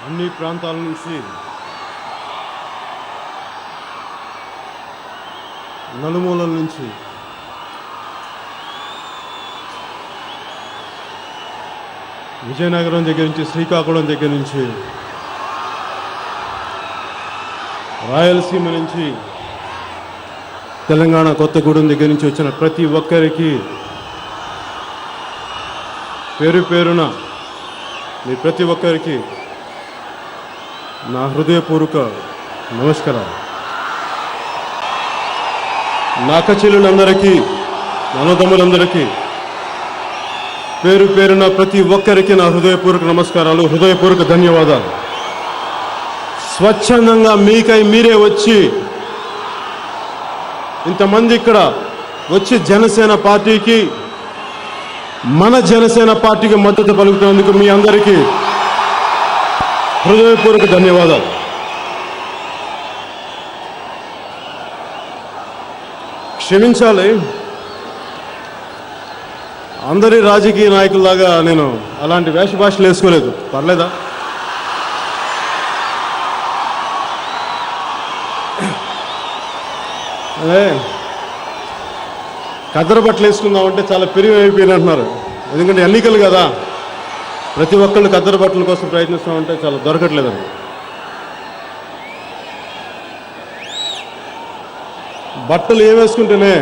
అన్ని ప్రాంతాల నుంచి నలుమూలల నుంచి విజయనగరం దగ్గర నుంచి శ్రీకాకుళం దగ్గర నుంచి రాయలసీమ నుంచి తెలంగాణ కొత్తగూడెం దగ్గర నుంచి వచ్చిన ప్రతి ఒక్కరికి పేరు పేరున మీ ప్రతి ఒక్కరికి నా హృదయపూర్వక నమస్కారాలు. నా అక్కచెల్లెలందరికీ, అన్నదమ్ములందరికీ పేరు పేరున ప్రతి ఒక్కరికి నా హృదయపూర్వక నమస్కారాలు, హృదయపూర్వక ధన్యవాదాలు. స్వచ్ఛందంగా మీకై మీరే వచ్చి ఇంతమంది ఇక్కడ వచ్చి జనసేన పార్టీకి, మన జనసేన పార్టీకి మద్దతు పలుకుతున్నందుకు మీ అందరికీ హృదయపూర్వక ధన్యవాదాలు. క్షమించాలి, అందరి రాజకీయ నాయకుల్లాగా నేను అలాంటి వేషభాషలు వేసుకోలేదు. పర్లేదా? అదే కద్దర బట్టలు వేసుకుందామంటే చాలా పెరిగి అయిపోయిన అంటున్నారు. ఎందుకంటే ఎన్నికలు కదా, ప్రతి ఒక్కళ్ళు కద్దర బట్టల కోసం ప్రయత్నిస్తామంటే చాలా దొరకట్లేదండి. బట్టలు ఏం వేసుకుంటేనే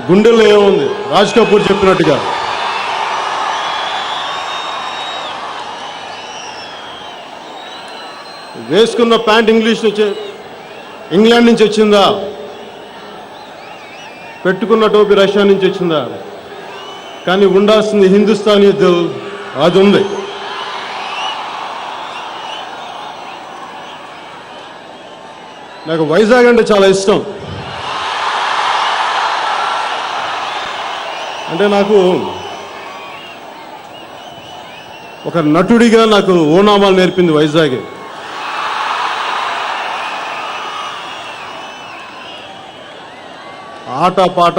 గుండెల్లో ఏముంది, రాజ్ కపూర్ చెప్పినట్టుగా. వేసుకున్న ప్యాంట్ ఇంగ్లాండ్ నుంచి వచ్చిందా, పెట్టుకున్న టోపీ రష్యా నుంచి వచ్చిందా, కానీ ఉండాల్సింది హిందుస్థానీ అది ఉంది. నాకు వైజాగ్ అంటే చాలా ఇష్టం. అంటే నాకు ఒక నటుడిగా నాకు ఓనామాలు నేర్పింది వైజాగే. ఆట పాట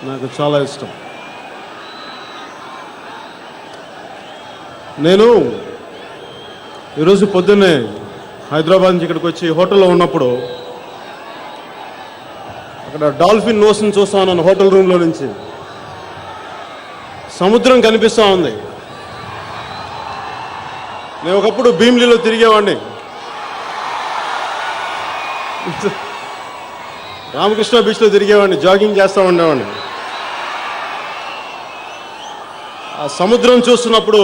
నాకు చాలా ఇష్టం. నేను ఈరోజు పొద్దున్నే హైదరాబాద్ నుంచి ఇక్కడికి వచ్చి హోటల్లో ఉన్నప్పుడు అక్కడ డాల్ఫిన్ నోస్ని చూస్తా ఉన్నాను. హోటల్ రూమ్లో నుంచి సముద్రం కనిపిస్తూ ఉంది. నేను ఒకప్పుడు భీమిలీలో తిరిగేవాడిని, రామకృష్ణ బీచ్లో తిరిగేవాడిని, జాగింగ్ చేస్తూ ఉండేవాడిని. ఆ సముద్రం చూస్తున్నప్పుడు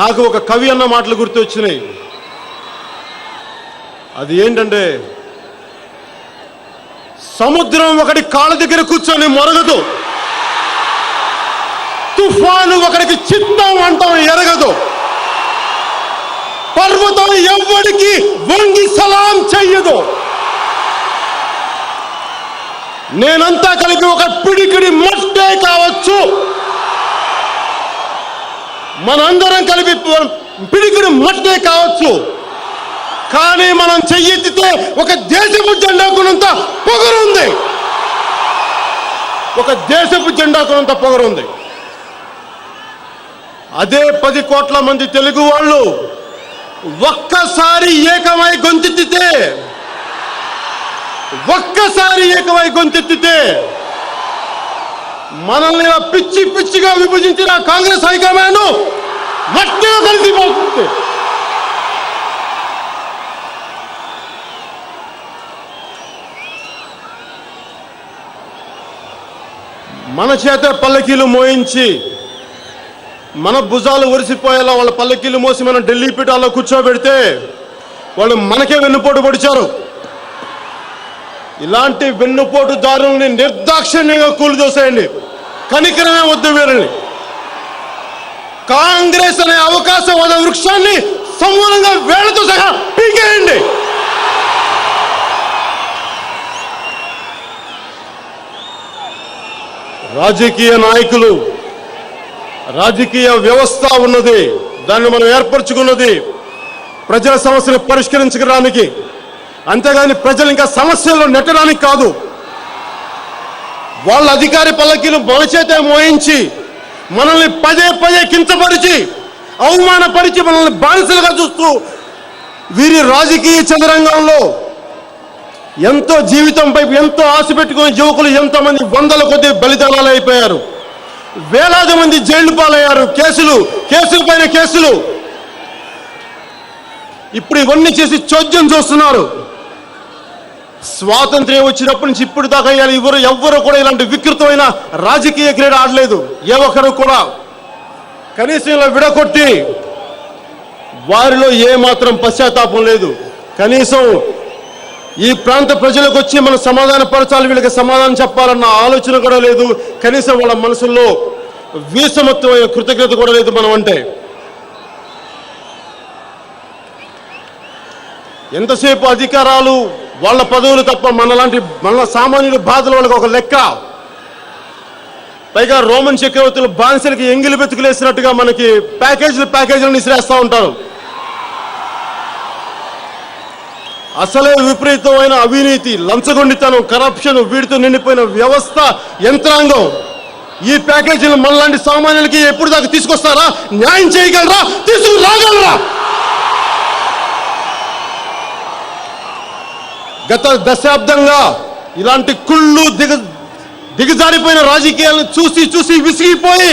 నాకు ఒక కవి అన్న మాటలు గుర్తు వచ్చినాయి. అది ఏంటంటే, సముద్రం ఒకటి కాళ్ళ దగ్గర కూర్చొని మొరగదు, తుఫాను ఒకడికి చిత్తం అంటాం ఎరగదు, పర్వతం ఎవ్వడికి వంగి సలాం చెయ్యదు. నేనంతా కలిపి ఒక పిడికిడి మట్టే కావచ్చు, మనందరం కలిపి పిడికిడి మట్టే కావచ్చు, కానీ మనం చెయ్యెత్తితే ఒక దేశపు జెండాకునంత పొగరుంది, ఒక దేశపు జెండాకునంత పొగరుంది. అదే 10 కోట్ల మంది తెలుగు వాళ్ళు ఒక్కసారి ఏకమై గొంతెత్తితే, మనల్ని పిచ్చి పిచ్చిగా విభజించిన కాంగ్రెస్ హైకమాండ్ మట్టిగా కలిసిపోతుంది. మన చేత పల్లకీలు మోయించి, మన భుజాలు ఒరిసిపోయేలా వాళ్ళ పల్లకీలు మోసి మనం ఢిల్లీ పీఠాల్లో కూర్చోబెడితే వాళ్ళు మనకే వెన్నుపోటు పొడిచారు. ఇలాంటి వెన్నుపోటుదారుల్ని నిర్దాక్షిణ్యంగా కూలిదోసేయండి. కనికరమే వద్దు వీరిని. కాంగ్రెస్ అనే అవకాశవాద వృక్షాన్ని సమూలంగా వేళ్లతో సహా పీకేయండి. రాజకీయ నాయకులు, రాజకీయ వ్యవస్థ ఉన్నది, దాన్ని మనం ఏర్పరచుకున్నది ప్రజల సమస్యను పరిష్కరించడానికి, అంతేగాని ప్రజలు ఇంకా సమస్యల్లో నెట్టడానికి కాదు. వాళ్ళ అధికారి పల్లకీలు మన చేతే మోయించి మనల్ని పదే పదే కించపరిచి అవమానపరిచి మనల్ని బానిసలుగా చూస్తూ వీరి రాజకీయ చదరంగంలో ఎంతో జీవితంపై ఎంతో ఆశ పెట్టుకునే యువకులు ఎంతోమంది వందల కొద్ది బలిదానాలు అయిపోయారు. వేలాది మంది జైలు పాలయ్యారు. కేసుల పైన కేసులు. ఇప్పుడు ఇవన్నీ చేసి చోద్యం చూస్తున్నారు. స్వాతంత్ర్యం వచ్చినప్పటి నుంచి ఇప్పుడు దాకా ఎవ్వరు కూడా ఇలాంటి వికృతమైన రాజకీయ క్రీడ ఆడలేదు. ఏ ఒక్కరు కూడా. కనీసం ఇలా విడగొట్టి వారిలో ఏమాత్రం పశ్చాత్తాపం లేదు. కనీసం ఈ ప్రాంత ప్రజలకు వచ్చి మనం సమాధాన పరచాలి, వీళ్ళకి సమాధానం చెప్పాలన్న ఆలోచన కూడా లేదు. కనీసం వాళ్ళ మనసుల్లో వీసమత్వమైన కృతజ్ఞత కూడా లేదు మనం అంటే. ఎంతసేపు అధికారాలు, వాళ్ళ పదవులు తప్ప మన సామాన్యుల బాధలు వాళ్ళకి ఒక లెక్క. పైగా రోమన్ చక్రవర్తులు బానిసలకి ఎంగిలి బెతుకులేసినట్టుగా మనకి ప్యాకేజీలను ఇసిరేస్తూ ఉంటారు. అసలే విపరీతమైన అవినీతి, లంచగొండితనం, కరప్షన్, వీటితో నిండిపోయిన వ్యవస్థ, యంత్రాంగం. ఈ ప్యాకేజీలు మనలాంటి సామాన్యులకి ఎప్పుడు దాకా తీసుకొస్తారా? న్యాయం చేయగలరా? తీసుకురాగలరా? గత దశాబ్దంగా ఇలాంటి కుళ్ళు దిగజారిపోయిన రాజకీయాలను చూసి విసిగిపోయి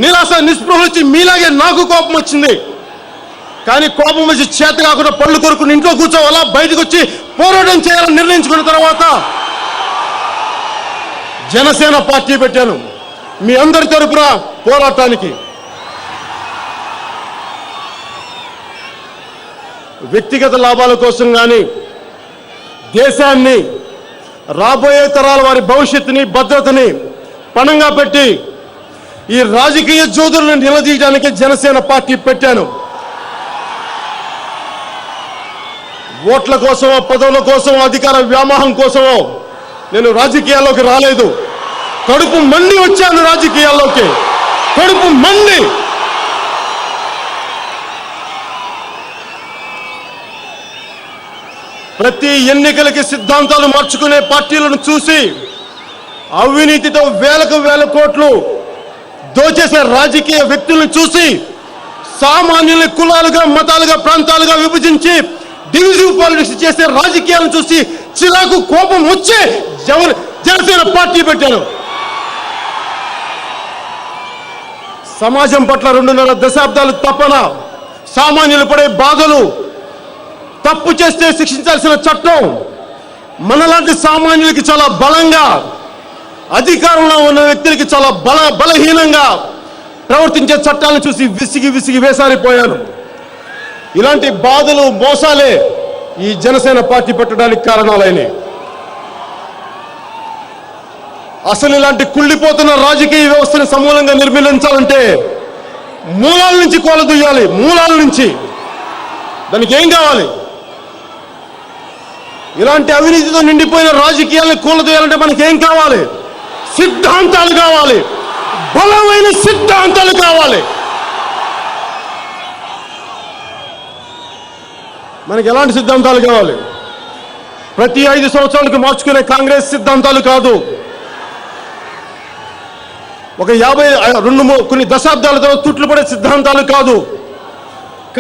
నిరాశ నిస్పృహలు వచ్చి మీలాగే నాకు కోపం వచ్చింది. కానీ కోపం వచ్చి చేత కాకుండా పళ్ళు కొరుకుని ఇంట్లో కూర్చోవాలా, బయటకు వచ్చి పోరాటం చేయాలని నిర్ణయించుకున్న తర్వాత జనసేన పార్టీ పెట్టాను మీ అందరి తరపున పోరాటానికి. వ్యక్తిగత లాభాల కోసం కానీ, దేశాన్ని, రాబోయే తరాల వారి భవిష్యత్తుని, భద్రతని పణంగా పెట్టి ఈ రాజకీయ జోదులను నిలదీయడానికి జనసేన పార్టీ పెట్టాను. ఓట్ల కోసమో, పదవుల కోసమో, అధికార వ్యామోహం కోసమో నేను రాజకీయాల్లోకి రాలేదు. కడుపు మండి వచ్చాను రాజకీయాల్లోకి. కడుపు మండి. ప్రతి ఎన్నికలకి సిద్ధాంతాలు మార్చుకునే పార్టీలను చూసి అవినీతితో వేల కోట్లు దోచేసే రాజకీయ వ్యక్తులను చూసి సామాన్యుల్ని కులాలుగా, మతాలుగా, ప్రాంతాలుగా విభజించి డివిజివ్ పాలిటిక్స్ చేసే రాజకీయాలను చూసి చిరాకు, కోపం వచ్చే జనసేన పార్టీ పెట్టాను. సమాజం పట్ల 2.5 దశాబ్దాలు తపన, సామాన్యులు పడే బాధలు, తప్పు చేస్తే శిక్షించాల్సిన చట్టం మనలాంటి సామాన్యులకి చాలా బలంగా, అధికారంలో ఉన్న వ్యక్తులకి చాలా బలహీనంగా ప్రవర్తించే చట్టాలను చూసి విసిగి వేసారిపోయాను. ఇలాంటి బాధలు, మోసాలే ఈ జనసేన పార్టీ పెట్టడానికి కారణాలైనవి. అసలు ఇలాంటి కుళ్ళిపోతున్న రాజకీయ వ్యవస్థను సమూలంగా నిర్మూలించాలంటే మూలాల నుంచి కోలదుయ్యాలి. మూలాల నుంచి. దానికి ఏం కావాలి? ఇలాంటి అవినీతితో నిండిపోయిన రాజకీయాలను కూలదోయాలంటే మనకి ఏం కావాలి? సిద్ధాంతాలు కావాలి. బలమైన సిద్ధాంతాలు కావాలి. మనకి ఎలాంటి సిద్ధాంతాలు కావాలి? ప్రతి 5 సంవత్సరాలకు మార్చుకునే కాంగ్రెస్ సిద్ధాంతాలు కాదు. ఒక కొన్ని దశాబ్దాలతో తుట్లు పడే సిద్ధాంతాలు కాదు.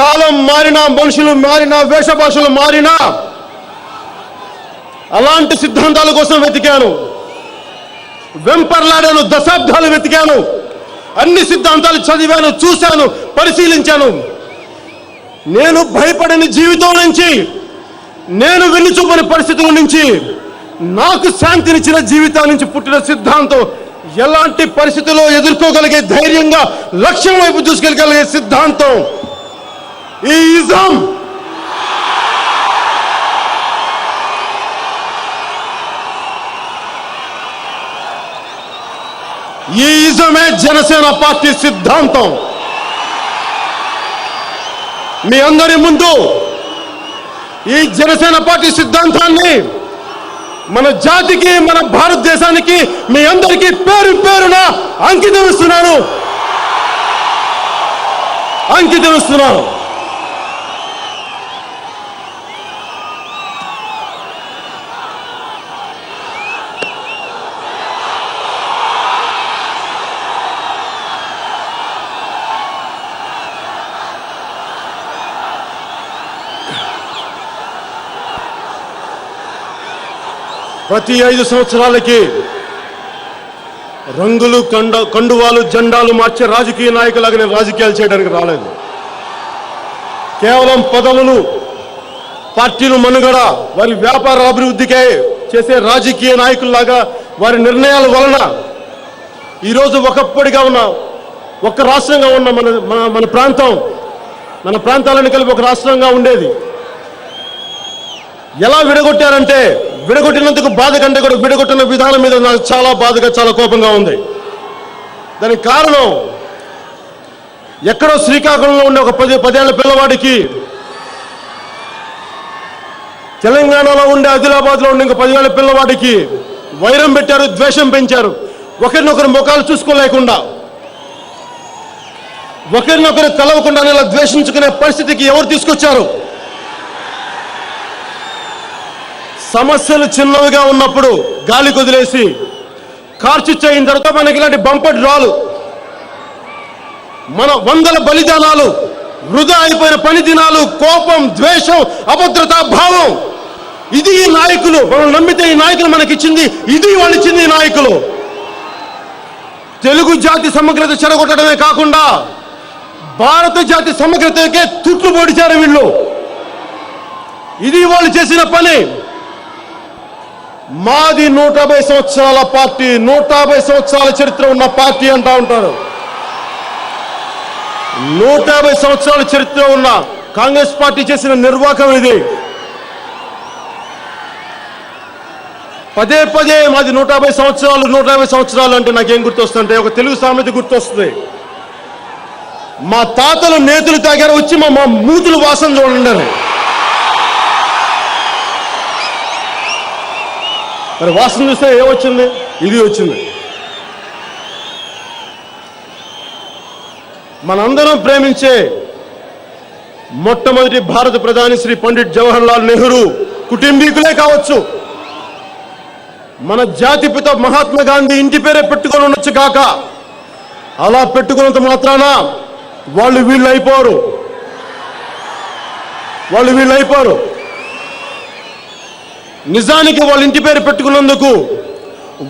కాలం మారినా, మనుషులు మారినా, వేషభాషలు మారినా అలాంటి సిద్ధాంతాల కోసం వెతికాను, వెంపర్లాడాను, దశాబ్దాలు వెతికాను. అన్ని సిద్ధాంతాలు చదివాను, చూశాను, పరిశీలించాను. నేను భయపడని జీవితం నుంచి, నేను వెన్నుచూపని పరిస్థితుల నుంచి, నాకు శాంతినిచ్చిన జీవితాల నుంచి పుట్టిన సిద్ధాంతం. ఎలాంటి పరిస్థితుల్లో ఎదుర్కోగలిగే ధైర్యంగా లక్ష్యం వైపు చూసుకెళ్ళగలిగే సిద్ధాంతం ఈ ఇజం. తెలుగుదేశమే జనసేన పార్టీ సిద్ధాంతం. మీ అందరి ముందు ఈ జనసేన పార్టీ సిద్ధాంతాన్ని మన జాతికి, మన భారతదేశానికి, మీ అందరికీ పేరు పేరున అంకితం ఇస్తున్నాను. ప్రతి 5 సంవత్సరాలకి రంగులు, కండువాలు, జెండాలు మార్చే రాజకీయ నాయకులాగా నేను రాజకీయాలు చేయడానికి రాలేదు. కేవలం పదవులు, పార్టీలు మనుగడ, వారి వ్యాపార అభివృద్ధికే చేసే రాజకీయ నాయకుల్లాగా వారి నిర్ణయాల వలన ఈరోజు ఒకప్పటిగా ఉన్న ఒక రాష్ట్రంగా ఉన్న మన ప్రాంతం, మన ప్రాంతాలను కలిపి ఒక రాష్ట్రంగా ఉండేది ఎలా విడగొట్టారంటే, విడగొట్టినందుకు బాధ కంటే కూడా విడగొట్టిన విధానం మీద నాకు చాలా బాధగా, చాలా కోపంగా ఉంది. దానికి కారణం ఎక్కడో శ్రీకాకుళంలో ఉండే ఒక 10 ఏళ్ల పిల్లవాడికి, తెలంగాణలో ఉండే ఆదిలాబాద్లో ఉండే ఇంకా 10 ఏళ్ల పిల్లవాడికి వైరం పెట్టారు, ద్వేషం పెంచారు. ఒకరినొకరు ముఖాలు చూసుకోలేకుండా, ఒకరినొకరు కలవకుండా ఇలా ద్వేషించుకునే పరిస్థితికి ఎవరు తీసుకొచ్చారు? సమస్యలు చిన్నవిగా ఉన్నప్పుడు గాలి కొదిలేసి కార్చిచ్చు అయిన తర్వాత మనకి ఇలాంటి బంపర్ డ్రాలు, మన 100 బలిదానాలు, వృధా అయిపోయిన పని దినాలు, కోపం, ద్వేషం, అభద్రతా భావం, ఇది ఈ నాయకులు. మనం నమ్మితే ఈ నాయకులు మనకిచ్చింది, ఇది వాళ్ళు ఇచ్చింది ఈ నాయకులు. తెలుగు జాతి సమగ్రత చెడగొట్టడమే కాకుండా భారత జాతి సమగ్రతకే తుట్లు పొడిచారు వీళ్ళు. ఇది వాళ్ళు చేసిన పని. మాది 150 సంవత్సరాల పార్టీ, 150 సంవత్సరాల చరిత్ర ఉన్న పార్టీ అంటా ఉంటారు. 150 సంవత్సరాల చరిత్ర ఉన్న కాంగ్రెస్ పార్టీ చేసిన నిర్వాహకం ఇది. పదే పదే మాది 150 సంవత్సరాలు అంటే నాకేం గుర్తొస్తుంటే ఒక తెలుగు సామెత గుర్తొస్తుంది. మా తాతలు నేతులు తాగారు, వచ్చి మా మూతులు వాసన చూడండి అని. మరి వాసన చూస్తే ఏమొచ్చింది? ఇది వచ్చింది. మనందరం ప్రేమించే మొట్టమొదటి భారత ప్రధాని శ్రీ పండిట్ జవహర్ లాల్ నెహ్రూ కుటుంబీకులే కావచ్చు, మన జాతిపిత మహాత్మా గాంధీ ఇంటి పేరే పెట్టుకొని ఉండొచ్చు కాక, అలా పెట్టుకున్నంత మాత్రాన వాళ్ళు వీళ్ళు అయిపోరు. నిజానికి వాళ్ళ ఇంటి పేరు పెట్టుకున్నందుకు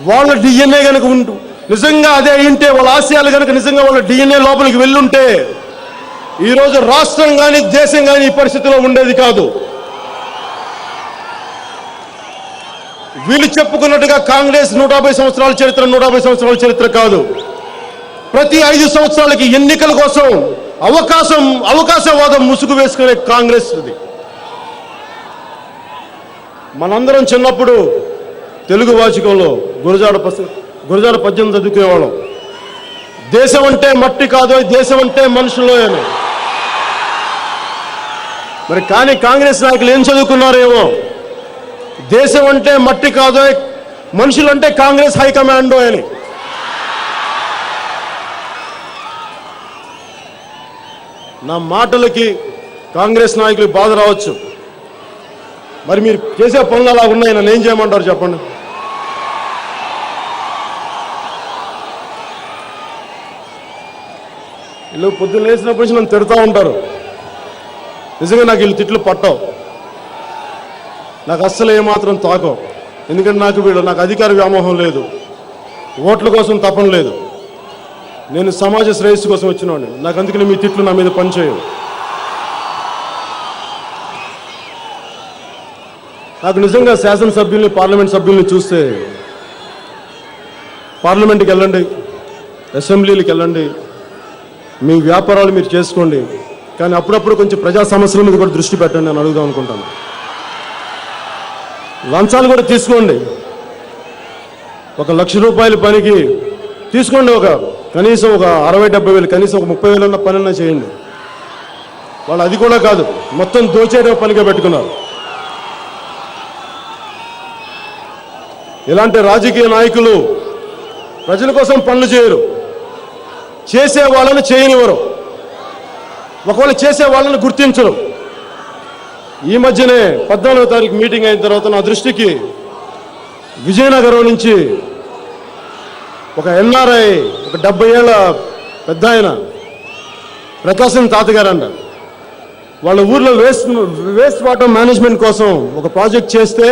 వాళ్ళ డిఎన్ఏ కనుక నిజంగా అదే అయింటే, వాళ్ళ ఆశయాలు కనుక నిజంగా వాళ్ళ డిఎన్ఏ లోపలికి వెళ్ళుంటే ఈరోజు రాష్ట్రం కానీ దేశం కానీ ఈ పరిస్థితిలో ఉండేది కాదు. వీళ్ళు చెప్పుకున్నట్టుగా కాంగ్రెస్ 150 సంవత్సరాల చరిత్ర 150 సంవత్సరాల చరిత్ర కాదు. ప్రతి 5 సంవత్సరాలకి ఎన్నికల కోసం అవకాశవాదం ముసుగు వేసుకునే కాంగ్రెస్ ఇది. మనందరం చిన్నప్పుడు తెలుగు వాచకంలో గురజాడ పద్యం చదువుకునేవాళ్ళం. దేశం అంటే మట్టి కాదు, దేశం అంటే మనుషులు అని. మరి కానీ కాంగ్రెస్ నాయకులు ఏం చదువుకున్నారేమో, దేశం అంటే మట్టి కాదు, మనుషులు అంటే కాంగ్రెస్ హైకమాండో అని. నా మాటలకి కాంగ్రెస్ నాయకులు బాధ రావచ్చు. మరి మీరు చేసే పనులు అలా ఉన్నాయి, నన్ను ఏం చేయమంటారు చెప్పండి? వీళ్ళు పొద్దున్న లేచినప్పటి నుంచి నన్ను తిడుతూ ఉంటారు. నిజంగా నాకు వీళ్ళు తిట్లు పట్టవు, నాకు అస్సలు ఏమాత్రం తాకవు. ఎందుకంటే నాకు అధికార వ్యామోహం లేదు, ఓట్ల కోసం తపన లేదు. నేను సమాజ శ్రేయస్సు కోసం వచ్చినవాడిని. నాకు అందుకని మీ తిట్లు నా మీద పనిచేయవు. నాకు నిజంగా శాసనసభ్యుల్ని, పార్లమెంట్ సభ్యుల్ని చూస్తే, పార్లమెంట్కి వెళ్ళండి, అసెంబ్లీలకు వెళ్ళండి, మీ వ్యాపారాలు మీరు చేసుకోండి, కానీ అప్పుడప్పుడు కొంచెం ప్రజా సమస్యల మీద కూడా దృష్టి పెట్టండి అని అడుగుదాం అనుకుంటాను. లంచాలు కూడా తీసుకోండి. 1 లక్ష రూపాయల పనికి తీసుకోండి, ఒక కనీసం ఒక 60-70 వేలు, కనీసం ఒక 30,000 పనులన్నా చేయండి. వాళ్ళు అది కూడా కాదు, మొత్తం దోచేయడం పనిగా పెట్టుకున్నారు. ఇలాంటి రాజకీయ నాయకులు ప్రజల కోసం పనులు చేయరు, చేసే వాళ్ళని చేయనివ్వరు, ఒకవేళ చేసే వాళ్ళని గుర్తించరు. ఈ మధ్యనే 14వ తారీఖు మీటింగ్ అయిన తర్వాత నా దృష్టికి విజయనగరం నుంచి ఒక ఎన్ఆర్ఐ, ఒక 70 ఏళ్ళ పెద్ద ఆయన, ప్రకాశం తాతగారు అంట, వాళ్ళ ఊర్లో వేస్ట్ వాటర్ మేనేజ్మెంట్ కోసం ఒక ప్రాజెక్ట్ చేస్తే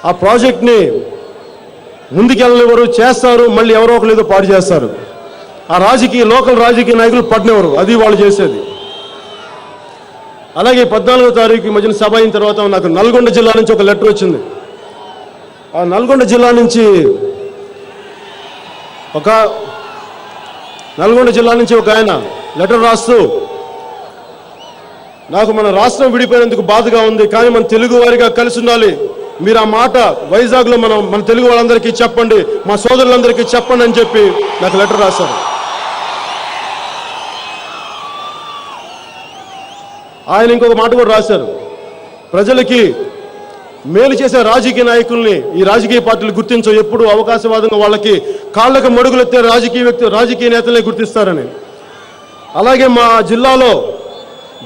ఆ ప్రాజెక్ట్ని ముందుకెళ్ళనివ్వరు, చేస్తారు, మళ్ళీ ఎవరో ఒకరు ఏదో పాడు చేస్తారు. ఆ లోకల్ రాజకీయ నాయకులు పడినెవరు, అది వాళ్ళు చేసేది. అలాగే 14వ తారీఖు మధ్యన సభ అయిన తర్వాత నాకు నల్గొండ జిల్లా నుంచి ఒక లెటర్ వచ్చింది. ఆ నల్గొండ జిల్లా నుంచి ఒక ఆయన లెటర్ రాస్తూ, నాకు మన రాష్ట్రం విడిపోయినందుకు బాధగా ఉంది, కానీ మన తెలుగు వారిగా కలిసి ఉండాలి, మీరు ఆ మాట వైజాగ్లో మన తెలుగు వాళ్ళందరికీ చెప్పండి, మా సోదరులందరికీ చెప్పండి అని చెప్పి నాకు లెటర్ రాశారు. ఆయన ఇంకొక మాట కూడా రాశారు, ప్రజలకి మేలు చేసే రాజకీయ నాయకుల్ని ఈ రాజకీయ పార్టీలు గుర్తించవు, ఎప్పుడు అవకాశవాదంగా వాళ్ళకి కాళ్ళకు మడుగులెత్తే రాజకీయ నేతలే గుర్తిస్తారని. అలాగే మా జిల్లాలో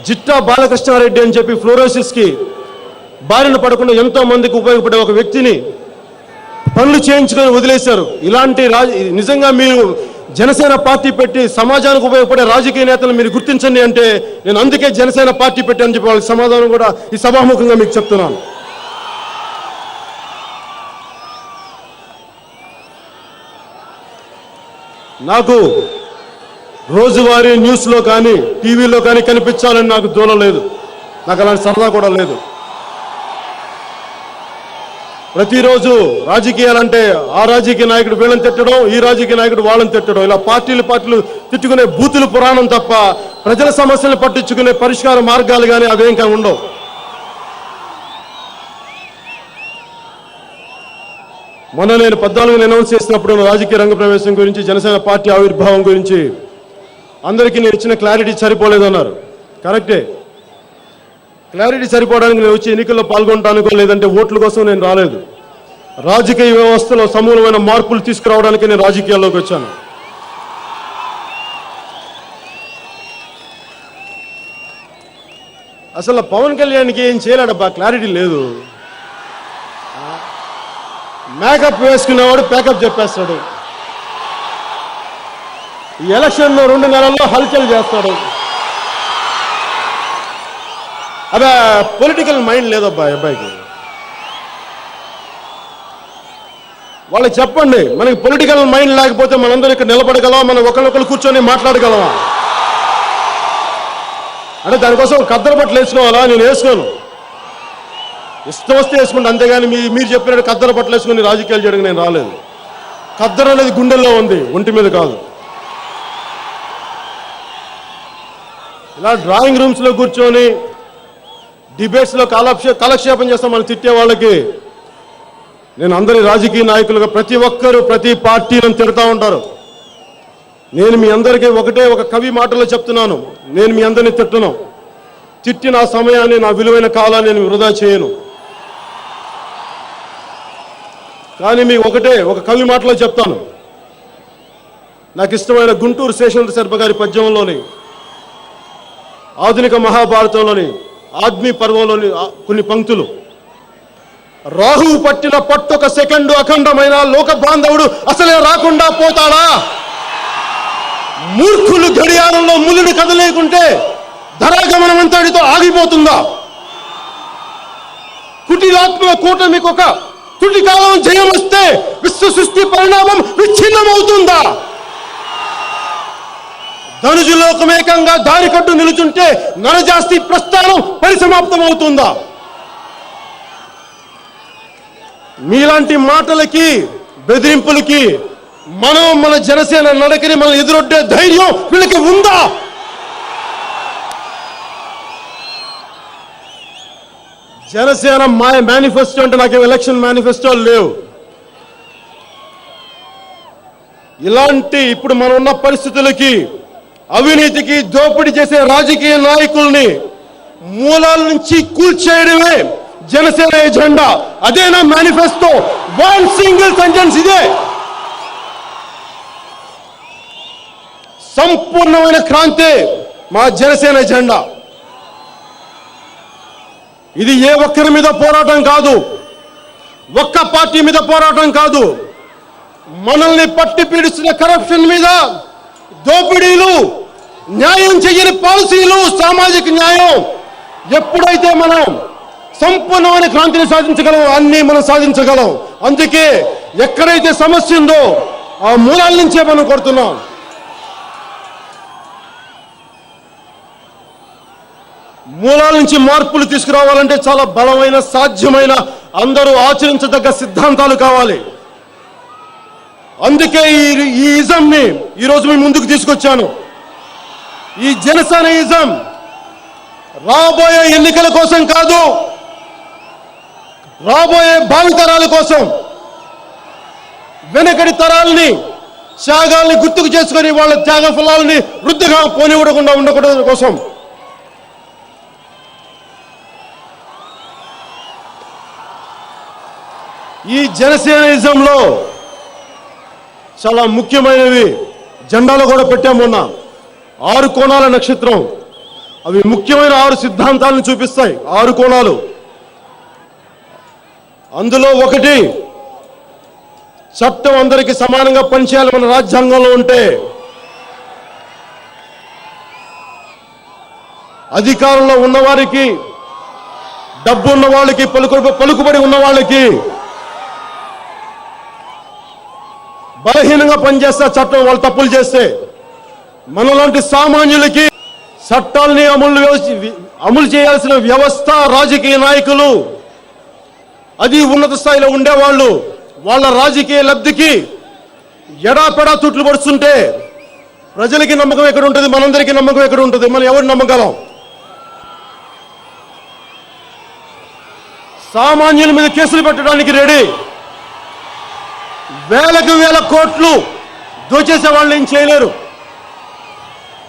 జిట్టా బాలకృష్ణారెడ్డి అని చెప్పి ఫ్లోరోసిస్కి బారిన పడకుండా ఎంతో మందికి ఉపయోగపడే ఒక వ్యక్తిని పనులు చేయించుకొని వదిలేశారు. ఇలాంటి నిజంగా మీరు జనసేన పార్టీ పెట్టి సమాజానికి ఉపయోగపడే రాజకీయ నేతలు మీరు గుర్తించండి అంటే, నేను అందుకే జనసేన పార్టీ పెట్టానని చెప్పి వాళ్ళకి సమాధానం కూడా ఈ సభాముఖంగా మీకు చెప్తున్నాను. నాకు రోజువారీ న్యూస్లో కానీ టీవీలో కానీ కనిపించాలని నాకు దూరం లేదు, నాకు అలాంటి సరదా కూడా లేదు. ప్రతిరోజు రాజకీయాలంటే ఆ రాజకీయ నాయకుడు వీళ్ళని తిట్టడం, ఈ రాజకీయ నాయకుడు వాళ్ళని తిట్టడం, ఇలా పార్టీలు తిట్టుకునే బూతులు పురాణం తప్ప ప్రజల సమస్యలు పట్టించుకునే పరిష్కార మార్గాలు కానీ అవేం కానీ ఉండవు. మొన్న నేను 14 అనౌన్స్ చేసినప్పుడు రాజకీయ రంగ ప్రవేశం గురించి, జనసేన పార్టీ ఆవిర్భావం గురించి అందరికీ నేను ఇచ్చిన క్లారిటీ సరిపోలేదన్నారు. కరెక్టే, క్లారిటీ సరిపోవడానికి నేను వచ్చి ఎన్నికల్లో పాల్గొనడానికో లేదంటే ఓట్ల కోసం నేను రాలేదు. రాజకీయ వ్యవస్థలో సమూలమైన మార్పులు తీసుకురావడానికి నేను రాజకీయాల్లోకి వచ్చాను. అసలు పవన్ కళ్యాణ్కి ఏం చేయలేడబ్బా, క్లారిటీ లేదు. మేకప్ వేసుకునేవాడు ప్యాకప్ చెప్పేస్తాడు, ఈ ఎలక్షన్లో 2 నెలల్లో హల్చల్ చేస్తాడు. అదే పొలిటికల్ మైండ్ లేదబ్బా అబ్బాయికి. వాళ్ళకి చెప్పండి, మనకి పొలిటికల్ మైండ్ లేకపోతే మనందరూ ఇక్కడ నిలబడగలమా, మనం ఒకరినొకరు కూర్చొని మాట్లాడగలమా? అంటే దానికోసం కద్దరు బట్టలు వేసుకోవాలా? నేను వేసుకోను, ఇష్టం వస్తే వేసుకుంటే, అంతేగాని మీరు చెప్పినట్టు కద్దరు బట్టలు వేసుకుని రాజకీయాలు చేయడానికి నేను రాలేదు. కద్దరు అనేది గుండెల్లో ఉంది, ఒంటి మీద కాదు. ఇలా డ్రాయింగ్ రూమ్స్లో కూర్చొని డిబేట్స్లో కాలక్షేపం చేస్తాం మనం తిట్టే వాళ్ళకి. నేను అందరి రాజకీయ నాయకులుగా ప్రతి ఒక్కరూ ప్రతి పార్టీలను తిడతా ఉంటారు. నేను మీ అందరికీ ఒక కవి మాటలో చెప్తున్నాను, నేను మీ అందరినీ తిట్టను, తిట్టి నా సమయాన్ని, నా విలువైన కాలాన్ని నేను వృధా చేయను. కానీ మీకు ఒక కవి మాటలో చెప్తాను. నాకు ఇష్టమైన గుంటూరు శేషేంద్ర శర్మ గారి పద్యంలోని, ఆధునిక మహాభారతంలోని ఆద్మీ పర్వంలోని కొన్ని పంక్తులు. రాహువు పట్టిన పట్టొక సెకండు అఖండమైన లోక బాంధవుడు అసలే రాకుండా పోతాడా? మూర్ఖులు గడియారంలో ములుడు కదలేకుంటే ధరాగమనం అంతటితో ఆగిపోతుందా? కుటిలాత్మల కూటమికి ఒక తుటి కాలం జయం వస్తే విశ్వ సృష్టి పరిణామం విచ్ఛిన్నమవుతుందా? ధనుజులోకమేకంగా దారికట్టు నిలుచుంటే నరజాస్తి ప్రస్థానం పరిసమాప్తం అవుతుందా? మీలాంటి మాటలకి, బెదిరింపులకి మన జనసేన నడకని మనం ఎదురొడ్డే ధైర్యం వీళ్ళకి ఉందా? జనసేన మేనిఫెస్టో అంటే నాకేం ఎలక్షన్ మేనిఫెస్టో లేవు. ఇలాంటి ఇప్పుడు మనం ఉన్న పరిస్థితులకి, అవినీతికి, దోపిడీ చేసే రాజకీయ నాయకుల్ని మూలాల నుంచి కూల్చేయడమే జనసేన ఎజెండా. అదే నా మేనిఫెస్టో. వన్ సింగిల్ సెంటెన్స్ ఇదే. సంపూర్ణమైన క్రాంతి మా జనసేన ఎజెండా. ఇది ఏ ఒక్కరి మీద పోరాటం కాదు, ఒక్క పార్టీ మీద పోరాటం కాదు. మనల్ని పట్టి పీడిస్తున్న కరప్షన్ మీద, దోపిడీలు, న్యాయం చేయని పాలసీలు, సామాజిక న్యాయం ఎప్పుడైతే మనం సంపూర్ణమైన క్రాంతిని సాధించగలం, అన్ని మనం సాధించగలం. అందుకే ఎక్కడైతే సమస్య ఉందో ఆ మూలాల నుంచే మనం కొడుతున్నాం. మూలాల నుంచి మార్పులు తీసుకురావాలంటే చాలా బలమైన, సాధ్యమైన, అందరూ ఆచరించదగ్గ సిద్ధాంతాలు కావాలి. అందుకే ఈ ఇజంని ఈరోజు మీ ముందుకు తీసుకొచ్చాను. ఈ జనసేన ఇజం రాబోయే ఎన్నికల కోసం కాదు, రాబోయే భావితరాల కోసం, వెనకడి తరాలని, త్యాగాల్ని గుర్తుకు చేసుకొని వాళ్ళ త్యాగ ఫలాలని వృద్ధిగా పోనివ్వకుండా ఉండకూడదు కోసం. ఈ జనసేనిజంలో చాలా ముఖ్యమైనవి జెండాలో కూడా పెట్టాము మొన్న. 6 కోణాల నక్షత్రం. అవి ముఖ్యమైన 6 సిద్ధాంతాలను చూపిస్తాయి. 6 కోణాలు. అందులో ఒకటి, చట్టం అందరికీ సమానంగా పనిచేయాలి మన రాజ్యాంగంలో ఉంటే. అధికారంలో ఉన్నవారికి, డబ్బు ఉన్న వాళ్ళకి, పలుకుబడి ఉన్న వాళ్ళకి బలహీనంగా పనిచేస్తే చట్టం వాళ్ళు తప్పులు చేస్తే, మనలాంటి సామాన్యులకి చట్టాలని అమలు చేయాల్సిన వ్యవస్థ, రాజకీయ నాయకులు, అది ఉన్నత స్థాయిలో ఉండేవాళ్ళు, వాళ్ళ రాజకీయ లబ్ధికి ఎడాపెడా తుట్లు పడుతుంటే ప్రజలకి నమ్మకం ఎక్కడ ఉంటుంది? మనందరికీ నమ్మకం ఎక్కడ ఉంటుంది? మనం ఎవరు నమ్మగలం? సామాన్యుల మీద కేసులు పెట్టడానికి రెడీ. వేలకు వేల కోట్లు దోచేసే వాళ్ళు ఏం చేయలేరు.